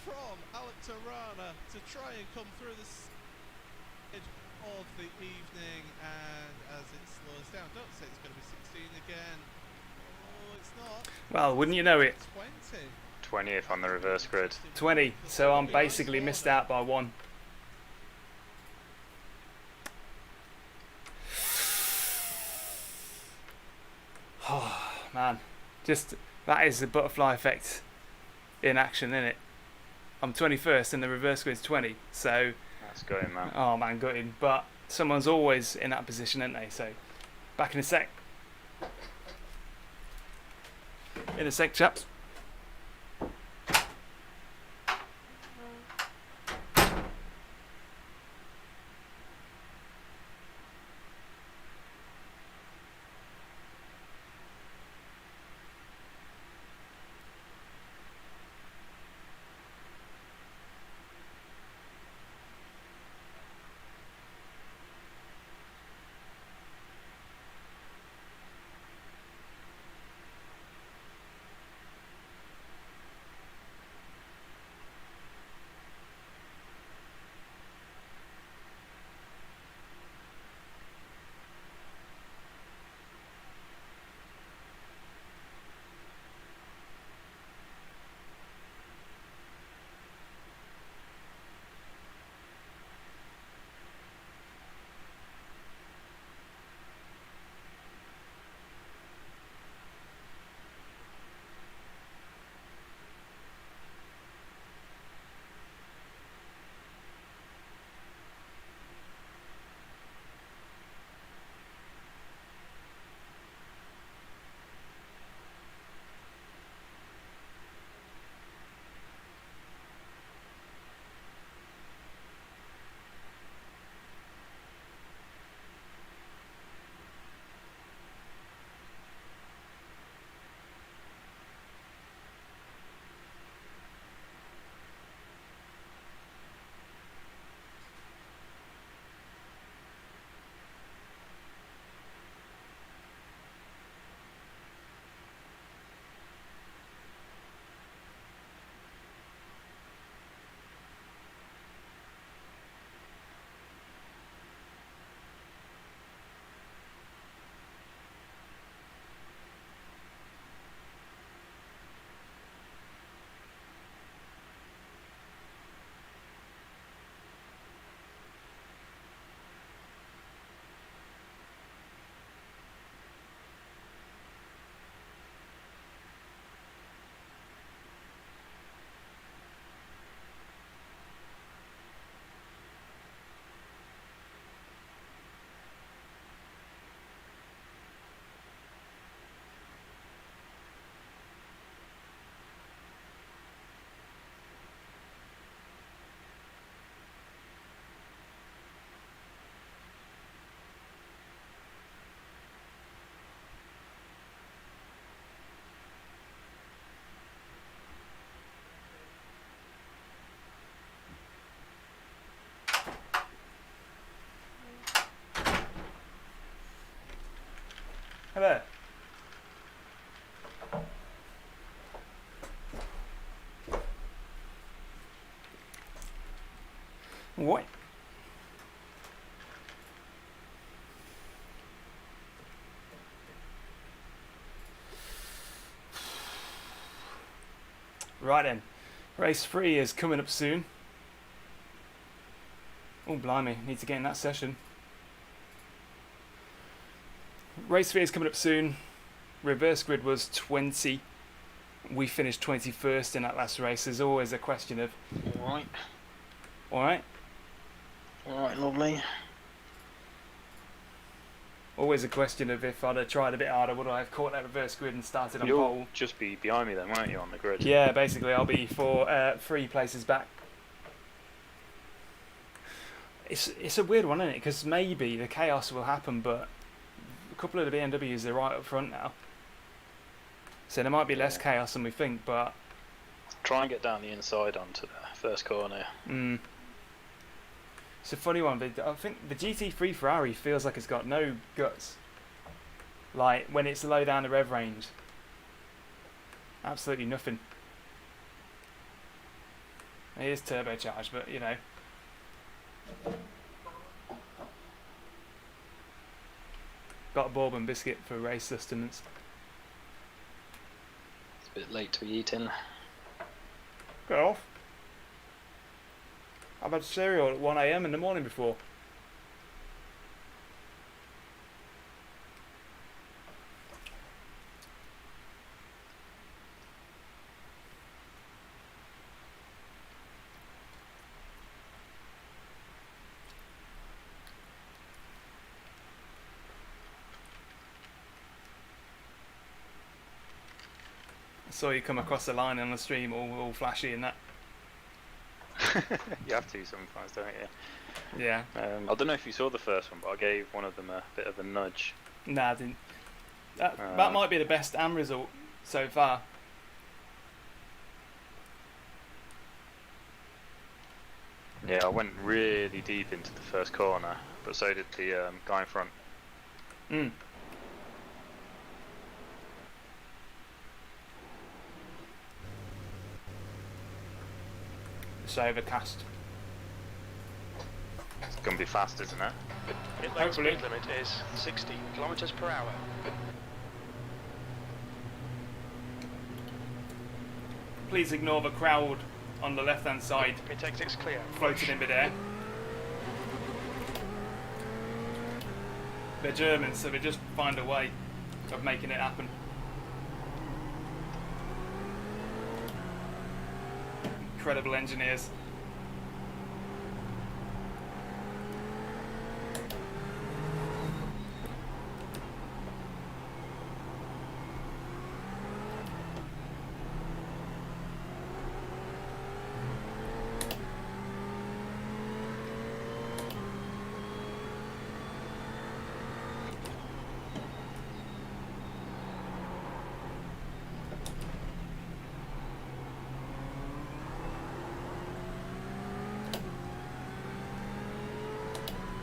from Alex Arana to try and come through the stage of the evening. And as it slows down, don't say it's going to be 16 again. Oh, it's not. Well, wouldn't you know it? 20. 20th on the reverse grid. 20. So I'm basically missed out by 1. Oh man, just that is the butterfly effect in action, isn't it? I'm 21st and the reverse grid's 20. So That's going, man. Oh man, gutted. But someone's always in that position, aren't they? So, back in a sec. In a sec, chaps. Hello. What? Right then, race 3 is coming up soon. Oh blimey, need to get in that session. Race 3 is coming up soon. Reverse grid was 20. We finished 21st in that last race. There's always a question of... Alright. Alright? Alright, lovely. Always a question of if I'd have tried a bit harder, would I have caught that reverse grid and started on pole? You'll just be behind me then, won't you, on the grid? Yeah, basically I'll be 3 places back. It's a weird one, isn't it? Because maybe the chaos will happen, but a couple of the BMWs are right up front now. So there might be less chaos than we think, but... Try and get down the inside onto the first corner. It's a funny one, but I think the GT3 Ferrari feels like it's got no guts. Like, when it's low down the rev range. Absolutely nothing. It is turbocharged, but, you know. Got a bourbon biscuit for race sustenance. It's a bit late to be eating. Get off. I've had cereal at 1 AM in the morning before. saw you come across the line on the stream, all flashy and that. You have to sometimes, don't you? Yeah. I don't know if you saw the first one, but I gave one of them a bit of a nudge. Nah, I didn't. That might be the best AM result so far. Yeah, I went really deep into the first corner, but so did the guy in front. Mm. It's overcast. It's gonna be fast, isn't it? Pit lane Hopefully. speed limit is 60 kilometers per hour. Please ignore the crowd on the left hand side Pit exit's clear. floating in midair. They're Germans, so they just find a way of making it happen. Incredible engineers.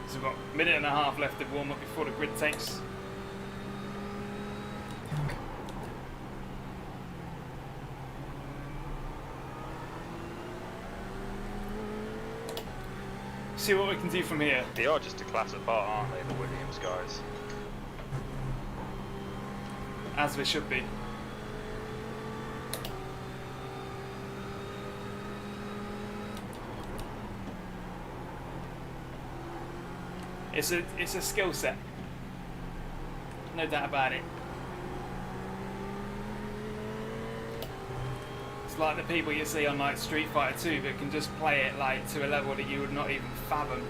So we've got a minute and a half left of warm up before the grid takes. See what we can do from here. They are just a class apart, aren't they, the Williams guys? As they should be. It's a skill set. No doubt about it. It's like the people you see on like Street Fighter 2 that can just play it like to a level that you would not even fathom.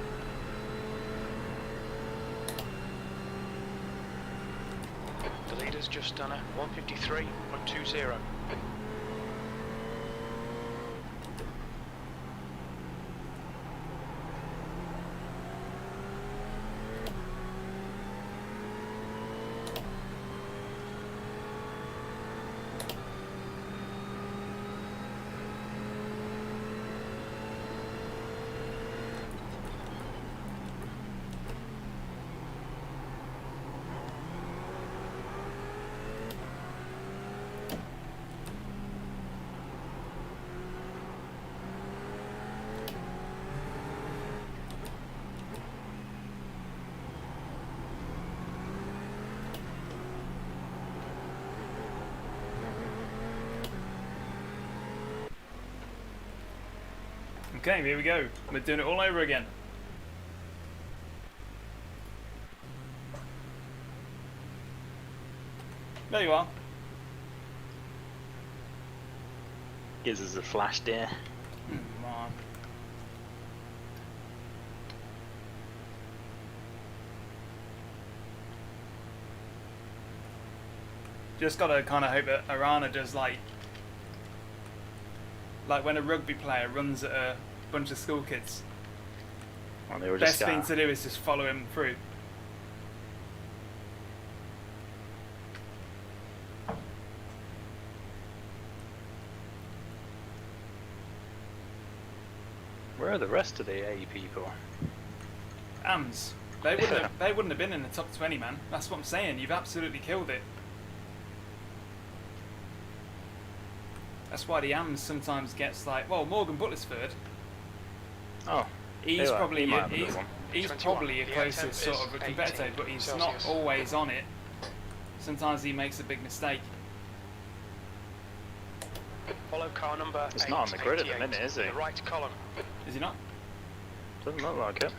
The leader's just done a 153.20. Okay, here we go. We're doing it all over again. There you are. Gives us a flash there. Come on. Just gotta kind of hope that Arana does like when a rugby player runs at a bunch of school kids. Well, they were Best just thing to do is just follow him through. Where are the rest of the A people? AMS. They wouldn't have been in the top 20, man. That's what I'm saying. You've absolutely killed it. That's why the AMS sometimes gets like, well, Morgan Butler's third. Oh, He's probably he might have he's, another one. he's 21. probably your The closest attempt sort is of a competitor, 18 but he's Celsius. not always on it. Sometimes he makes a big mistake. Follow car number It's not on the grid at the 888, minute, is he? The right column. Is he not? Doesn't look like it.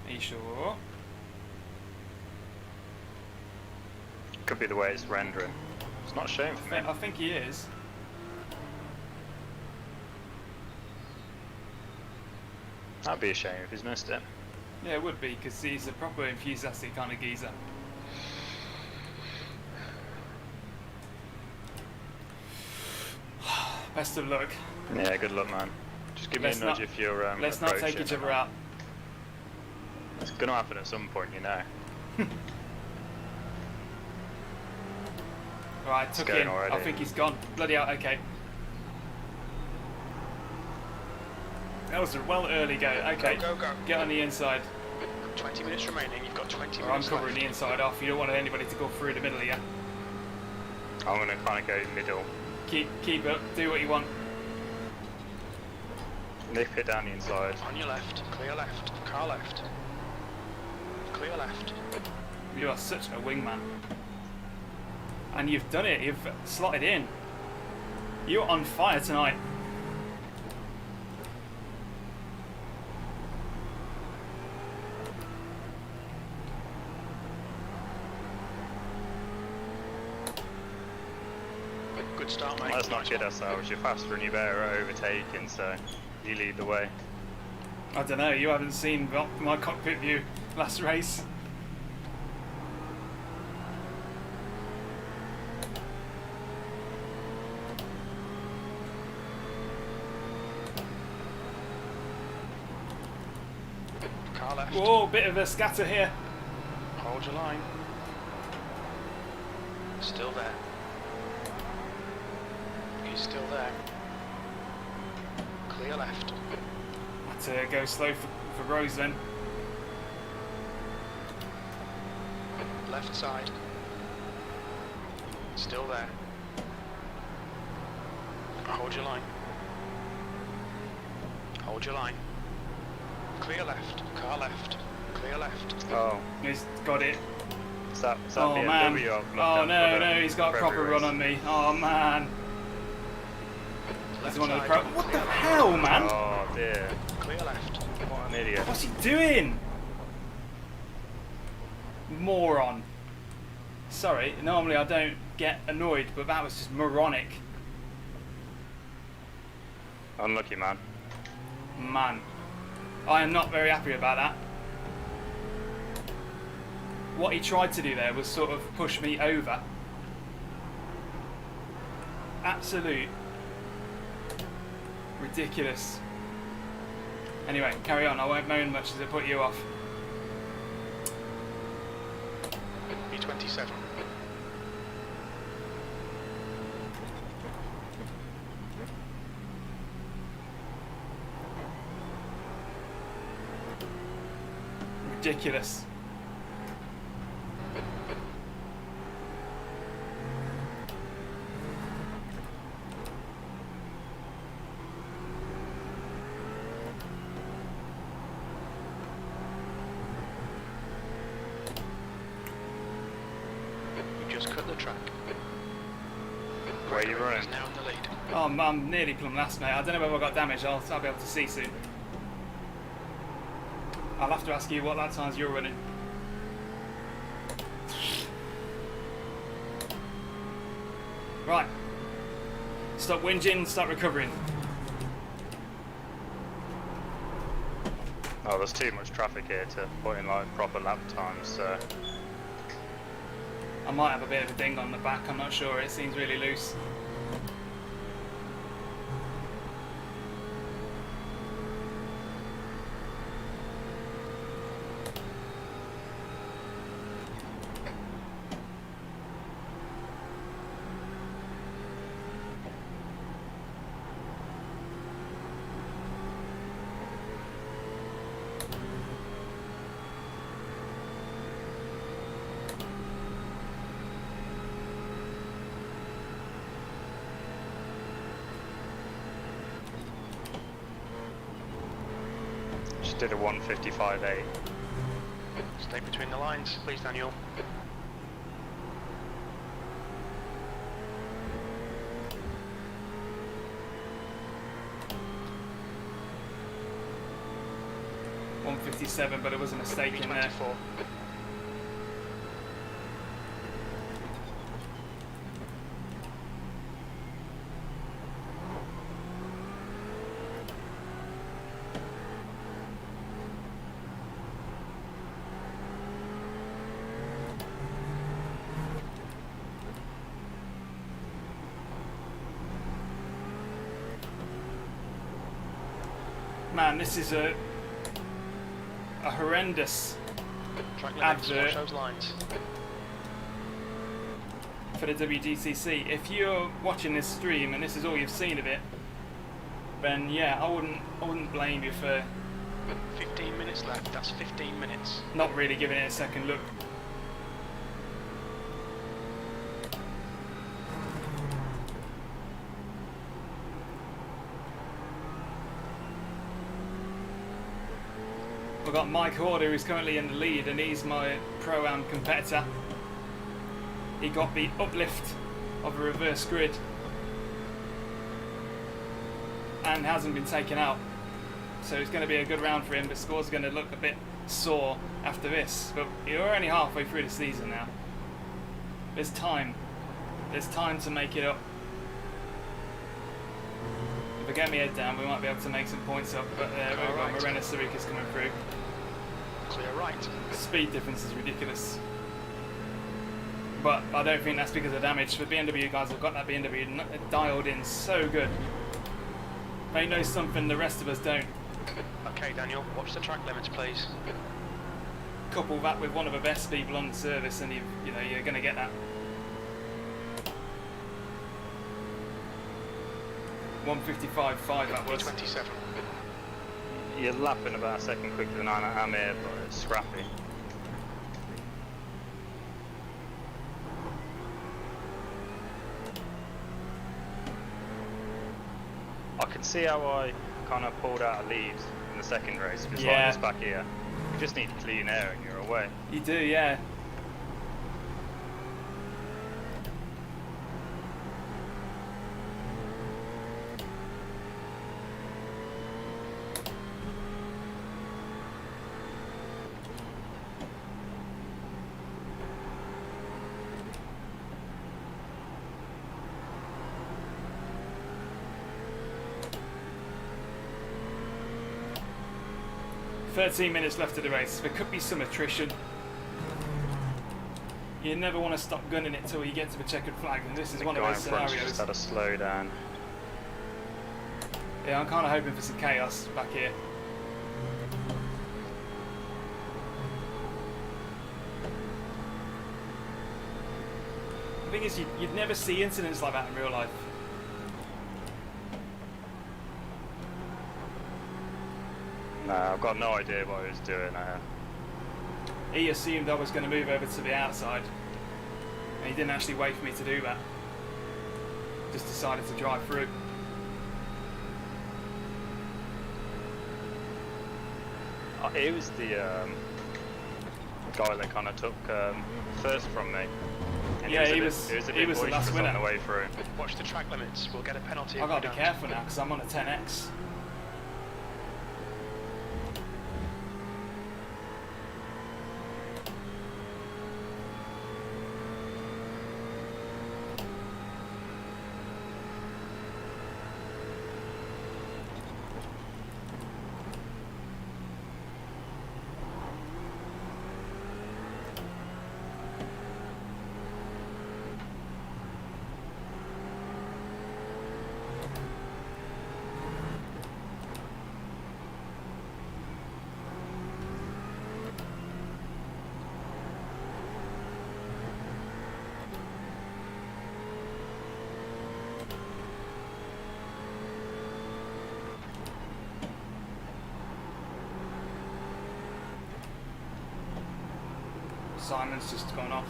Are you sure? Could be the way it's rendering. It's not showing for me. I think he is. That'd be a shame if he's missed it. Yeah, it would be, because he's a proper enthusiastic kind of geezer. Best of luck. Yeah, good luck, man. Just give me a nudge if you're Let's not take each other out. It's going to happen at some point, you know. Right, took in. I think he's gone. Bloody hell, okay. That was a well early go. Okay, Go, go, go. Get on the inside. 20 minutes remaining. You've got 20 Or I'm minutes covering left. the inside off. You don't want anybody to go through the middle of you. I'm going to kind of go middle. Keep up. Do what you want. Nip it down the inside. On your left. Clear left. Car left. Clear left. You are such a wingman. And you've done it. You've slotted in. You're on fire tonight. Good start, mate. Let's not Nice kid one. ourselves. You're faster and you're better at overtaking, so you lead the way. I don't know. You haven't seen my cockpit view last race. Car left. Whoa, bit of a scatter here. Hold your line. Still there. He's still there. Clear left. Had to go slow for Rose then. Left side. Still there. Hold your line. Hold your line. Clear left. Car left. Clear left. Oh, He's got it. is that Oh BMW man. I've looked Oh at no, for no, he's got a for proper every run race? on me. Oh man. Left He's one of the side. pro. What the Clear left. hell, man? Oh dear, Clear left. what an idiot. What's he doing? Moron. Sorry, normally I don't get annoyed, but that was just moronic. Unlucky, man. Man. I am not very happy about that. What he tried to do there was sort of push me over. Absolute ridiculous. Anyway, carry on. I won't moan much as it put you off. B27. Ridiculous. You just cut the track. Where are you Gregory running? is now in the lead. Oh, I'm nearly plumb last, mate. I don't know whether I got damaged. I'll be able to see soon. I'll have to ask you what lap times you're running. Right. Stop whinging, start recovering. Oh, there's too much traffic here to put in like proper lap times, so I might have a bit of a ding on the back, I'm not sure. It seems really loose. just did a 155.8. Stay between the lines, please, Daniel. .157, but it was a mistake in there. B24. Man, this is a horrendous Track limits, watch advert those lines. for the WGCC. If you're watching this stream and this is all you've seen of it, then yeah, I wouldn't blame you for 15 minutes left, that's 15 minutes. not really giving it a second look. We've got Mike Horder, who's currently in the lead, and he's my Pro-Am competitor. He got the uplift of a reverse grid and hasn't been taken out. So it's going to be a good round for him, but score's going to look a bit sore after this. But you're only halfway through the season now. There's time. There's time to make it up. If I get my head down, we might be able to make some points up. But we've got Morena Sarika's coming through. Clear right. The speed difference is ridiculous. But I don't think that's because of damage. The BMW guys have got that BMW dialed in so good. They know something the rest of us don't. Okay, Daniel, watch the track limits, please. Couple that with one of the best people on the service, and you're going to get that. 155.5 that was. 27. You're lapping about a second quicker than I am here, but it's scrappy. I can see how I kind of pulled out a lead in the second race, just like this back here. You just need clean air and you're away. You do, yeah. "13 minutes left of the race. There could be some attrition. You never want to stop gunning it till you get to the checkered flag, and this is one of those scenarios. Just had a slow down. Yeah, I'm kind of hoping for some chaos back here. The thing is, you'd never see incidents like that in real life. No, I've got no idea what he was doing. He assumed I was going to move over to the outside, and he didn't actually wait for me to do that. Just decided to drive through. It was the guy that kind of took first from me. And Yeah, he he was was a the bit last boisterous winner. on the way through. Watch the track limits, we'll get a penalty if I've got to we be don't. careful now because I'm on a 10X. Simon's just gone off.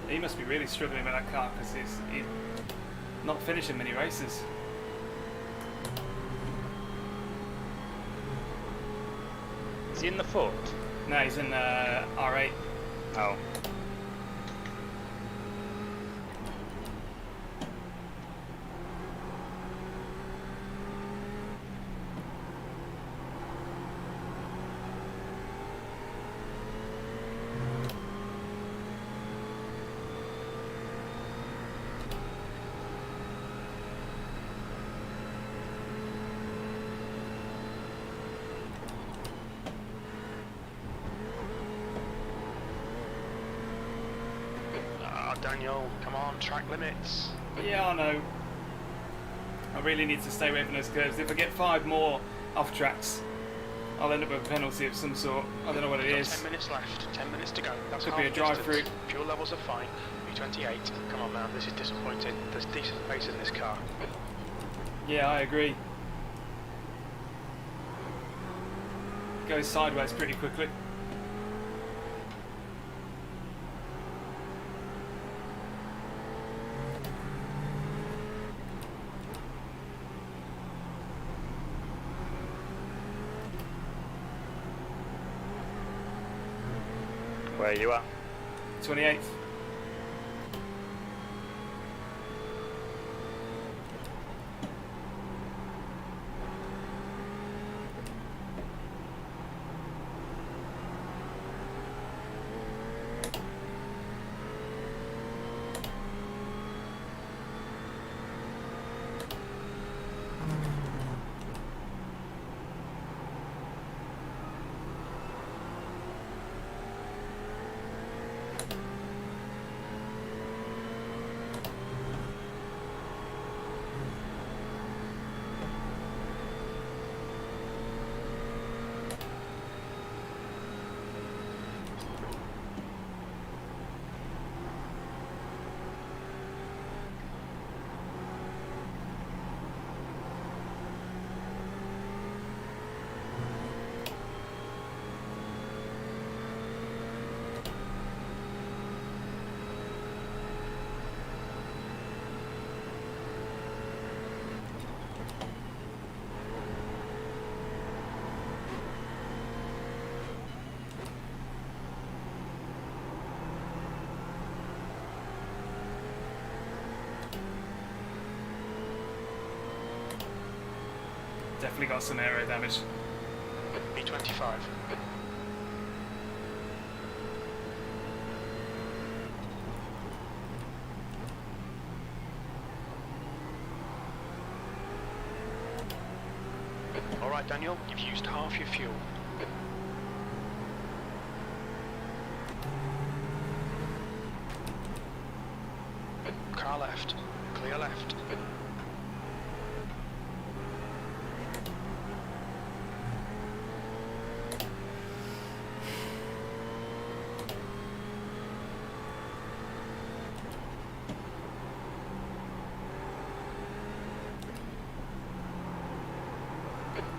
He must be really struggling with that car because he's not finishing many races. Is he in the foot? No, he's in R8. Oh. Daniel, come on, track limits. Yeah, I know. I really need to stay away from those curves. If I get 5 more off tracks, I'll end up with a penalty of some sort. I don't know what it We've got is. 10 minutes left, 10 minutes to go. That's Could half be a the drive-through. distance. Fuel levels are fine. B28, come on now, this is disappointing. There's decent pace in this car. Yeah, I agree. Goes sideways pretty quickly. Where are you at? 28th. Definitely got some aero damage. B25. Alright Daniel, you've used half your fuel. Car left, clear left.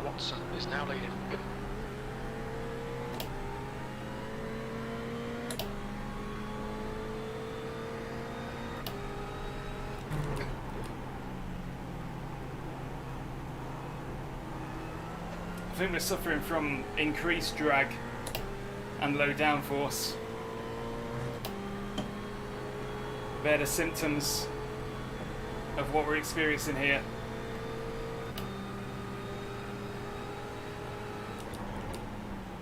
Watson is now leading. I think we're suffering from increased drag and low downforce. They're the symptoms of what we're experiencing here.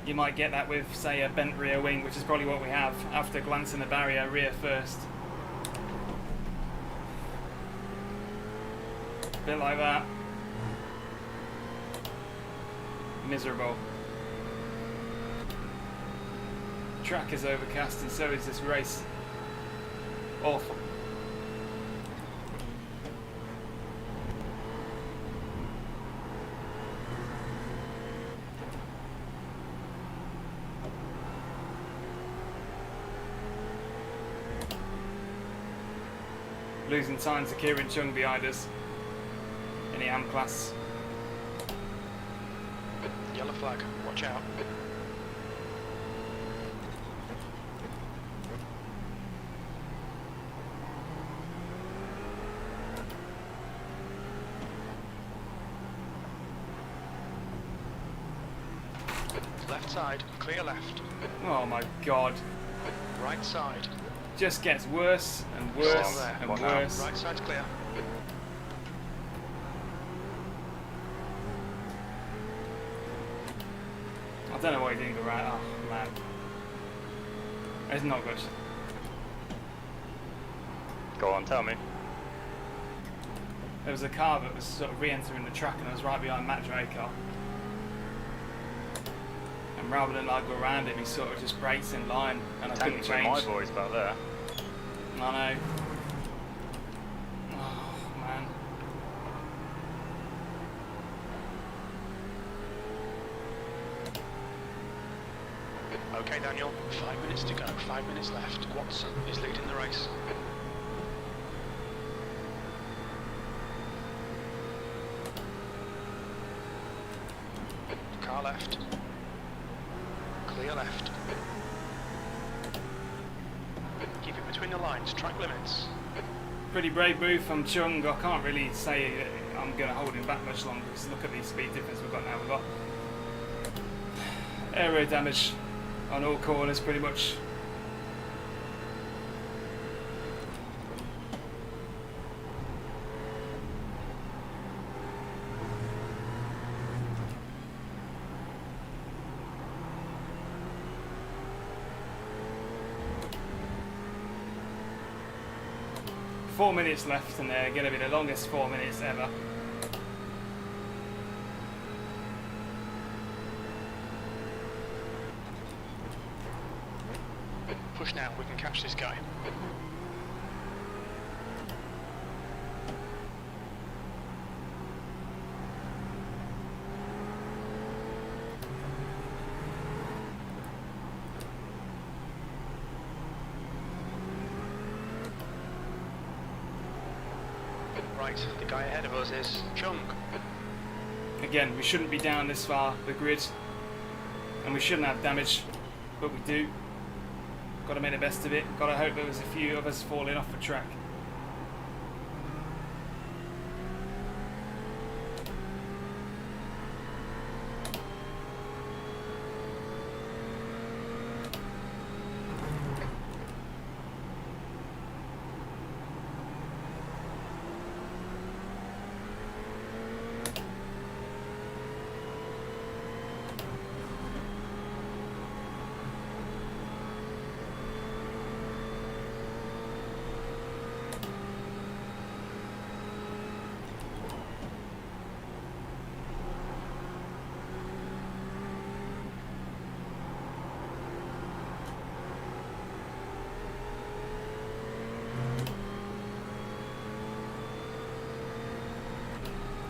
You might get that with, say, a bent rear wing, which is probably what we have after glancing the barrier rear first. A bit like that. Miserable. Track is overcast and so is this race. Awful. Losing time to Kieran Chung behind us in the AM class. Yellow flag, watch out. Left side, clear left. Oh my god. Right side. Just gets worse and worse Still there. and What now? worse. Right side's clear. I don't know why he didn't go right. Oh man. It's not good. Go on, tell me. There was a car that was sort of re-entering the track and I was right behind Matt Draco. And rather than like go around him, he sort of just brakes in line and I couldn't Thanks for my change. boys back there. I know. Oh, man. Okay, Daniel, 5 minutes to go, 5 minutes left. Watson is leading the race. Car left. Clear left. Keep it between the lines, track limits. Pretty brave move from Chung. I can't really say that I'm going to hold him back much longer because look at the speed difference we've got now. We've got aero damage on all corners pretty much. Four minutes left and they're going to be the longest 4 minutes ever. Push now, we can catch this guy. Right, the guy ahead of us is Chung. Again, we shouldn't be down this far the grid and we shouldn't have damage, but we do. Got to make the best of it. Got to hope there was a few of us falling off the track.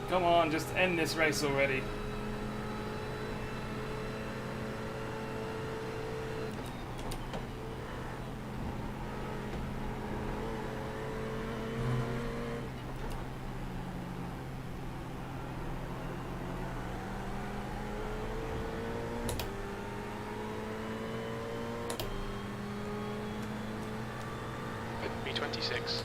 Come on, just end this race already. B26.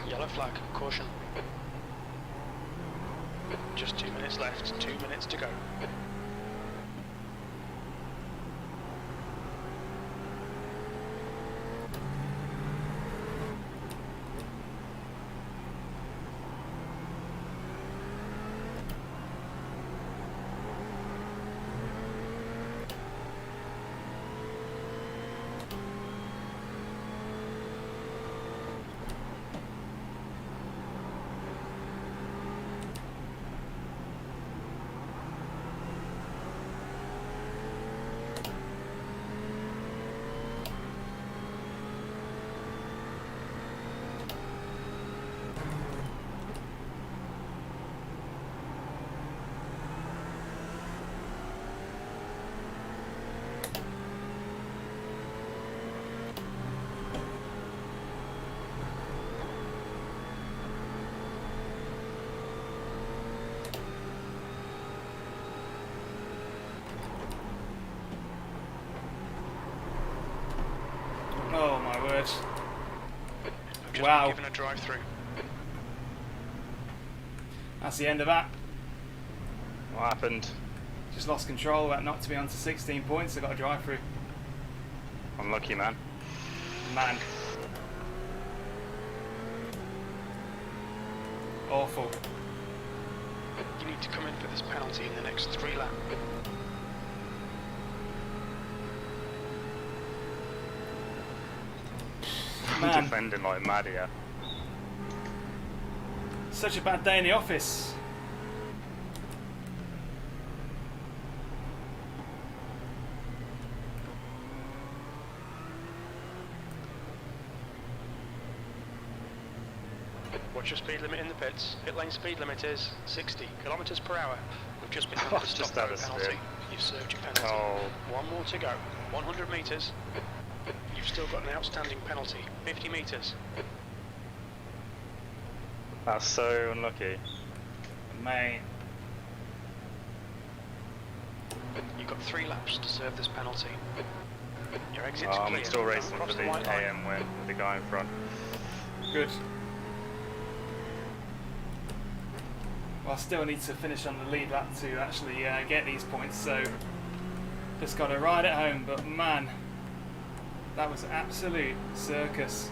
Yellow flag, caution. Just 2 minutes left, 2 minutes to go. Oh my word. We've just Wow. been given a drive-through. That's the end of that. What happened? Just lost control. That knocked me onto 16 points. I got a drive through. Unlucky, man. Man. Awful. You need to come in for this penalty in the next 3 laps. Man. Defending like mad here. Such a bad day in the office. Watch your speed limit in the pits. Pit lane speed limit is 60 kilometres per hour. We've just been handed a Just stop had a penalty. spin. You've served your penalty. Oh, One more to go. 100 metres. You've still got an outstanding penalty. 50 metres. that's so unlucky. Mate. You've got 3 laps to serve this penalty. Your exit's Oh, clear. I'm still Don't racing cross for the the white line. AM win with the guy in front. Good. Well, I still need to finish on the lead lap to actually get these points, so just got to ride it home. But man, that was absolute circus.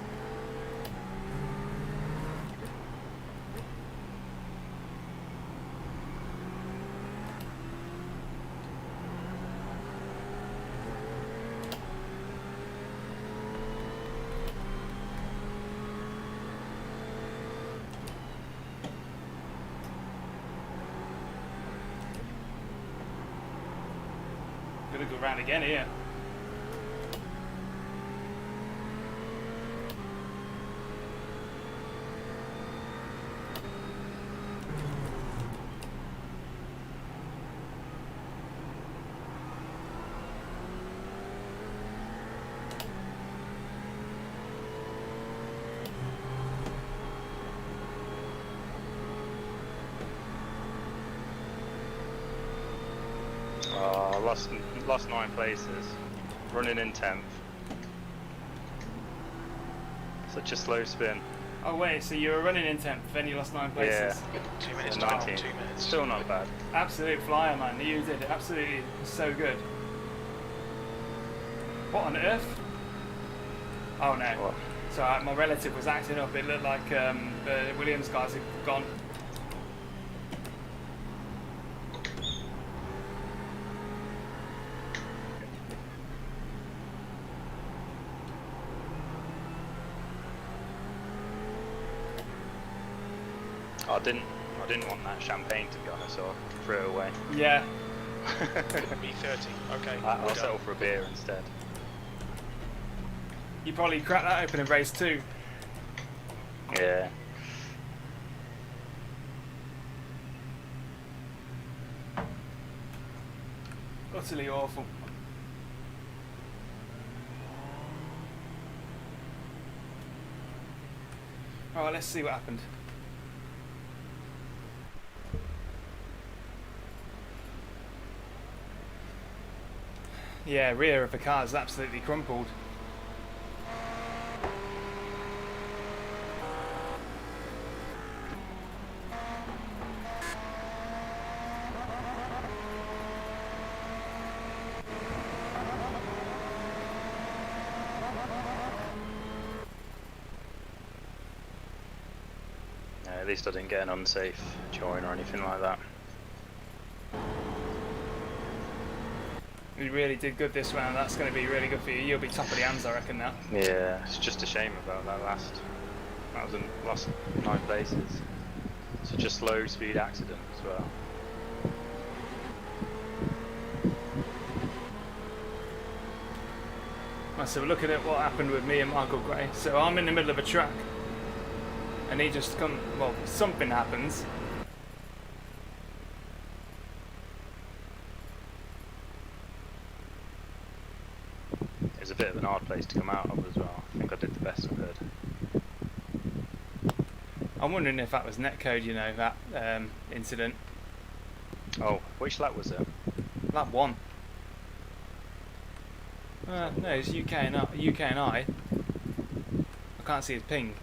Gonna go round again here. Lost 9 places, running in 10th. Such a slow spin. Oh wait, so you were running in 10th, then you lost 9 places. Yeah. 2 minutes So to go. 19. 2 minutes. Still not bad. Absolute flyer, man. You did it. Absolutely so good. What on earth? Oh no. What? So my relative was acting up. It looked like the Williams guys had gone. I didn't want that champagne, to be honest, so I threw it away. Yeah. B30. Okay. I'll we're done. settle for a beer instead. You probably cracked that open in race 2. Yeah. Utterly awful. Alright, let's see what happened. Yeah, rear of the car is absolutely crumpled. At least I didn't get an unsafe join or anything like that. You really did good this round. That's going to be really good for you. You'll be top of the hands, I reckon, now. Yeah, it's just a shame about that last. That was in last 9 places. Such a slow speed accident as well. Right, so we're looking at what happened with me and Michael Gray. So I'm in the middle of a track, and he just come. Well, something happens. It was a bit of an hard place to come out of as well. I think I did the best I could. I'm wondering if that was netcode, you know, that incident. Oh, which lap was it? Lap 1. No, it's UK and I. I can't see his ping.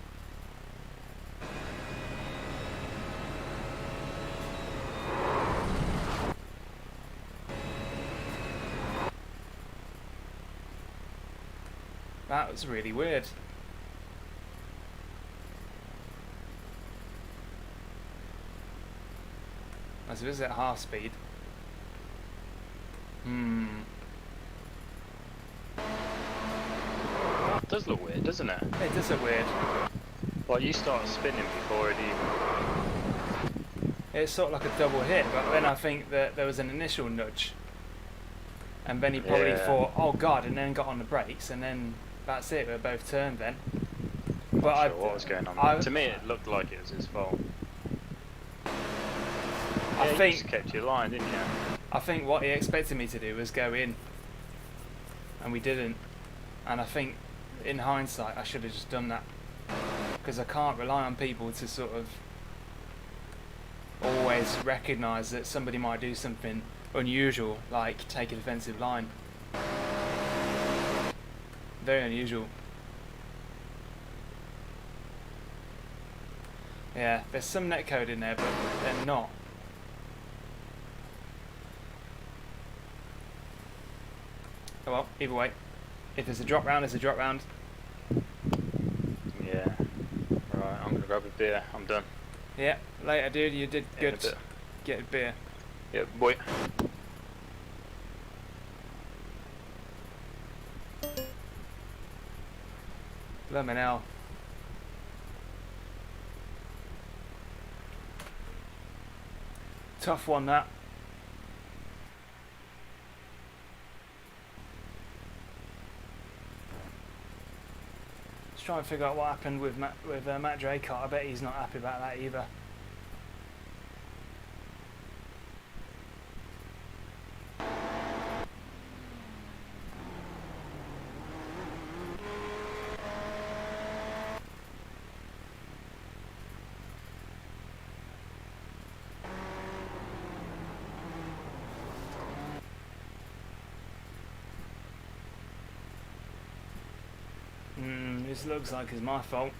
That was really weird. As it is at half speed. It does look weird, doesn't it? It does look weird. Like you start spinning before it even. It's sort of like a double hit, but then I think that there was an initial nudge. And then he probably Yeah. thought, oh god, and then got on the brakes, and then that's it, we're both turned then. But but not sure what was going on there. To me, it looked like it was his fault. I You think just kept your line, didn't you? I think what he expected me to do was go in, and we didn't. And I think, in hindsight, I should have just done that, because I can't rely on people to sort of always recognise that somebody might do something unusual, like take a defensive line. Very unusual. Yeah, there's some netcode in there, but they're not. Oh well, either way. If there's a drop round, there's a drop round. Yeah. Right, I'm gonna grab a beer. I'm done. Yeah, later dude, you did In a good. bit. Get a beer. Yeah, boy. Blimmin' hell. Tough one, that. Let's try and figure out what happened with Matt Draycott. I bet he's not happy about that either. This looks like it's my fault.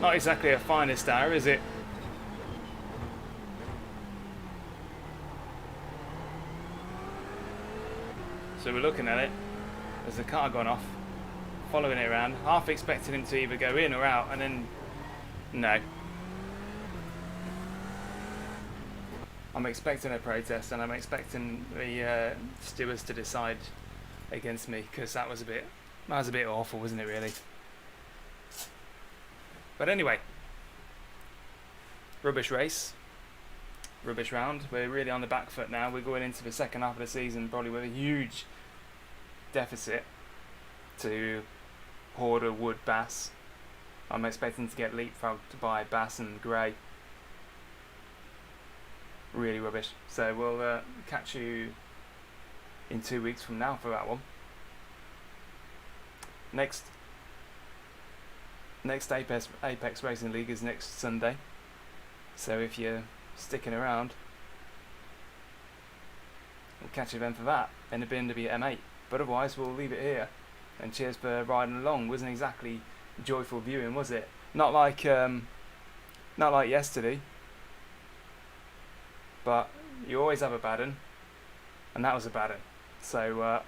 Not exactly a finest hour, is it? So we're looking at it. There's a car gone off, following it around, half expecting him to either go in or out, and then no. I'm expecting a protest, and I'm expecting the stewards to decide against me, because that was a bit awful, wasn't it, really? But anyway, rubbish race, rubbish round. We're really on the back foot now. We're going into the second half of the season probably with a huge deficit to Horder, Wood, Bass. I'm expecting to get leapfrogged by Bass and Gray. Really rubbish. So we'll catch you in 2 weeks from now for that one. Next Apex Racing League is next Sunday. So if you're sticking around, we'll catch you then for that in the BMW M8. But otherwise, we'll leave it here. And cheers for riding along. Wasn't exactly joyful viewing, was it? Not like yesterday. But you always have a bad one, and that was a bad one. So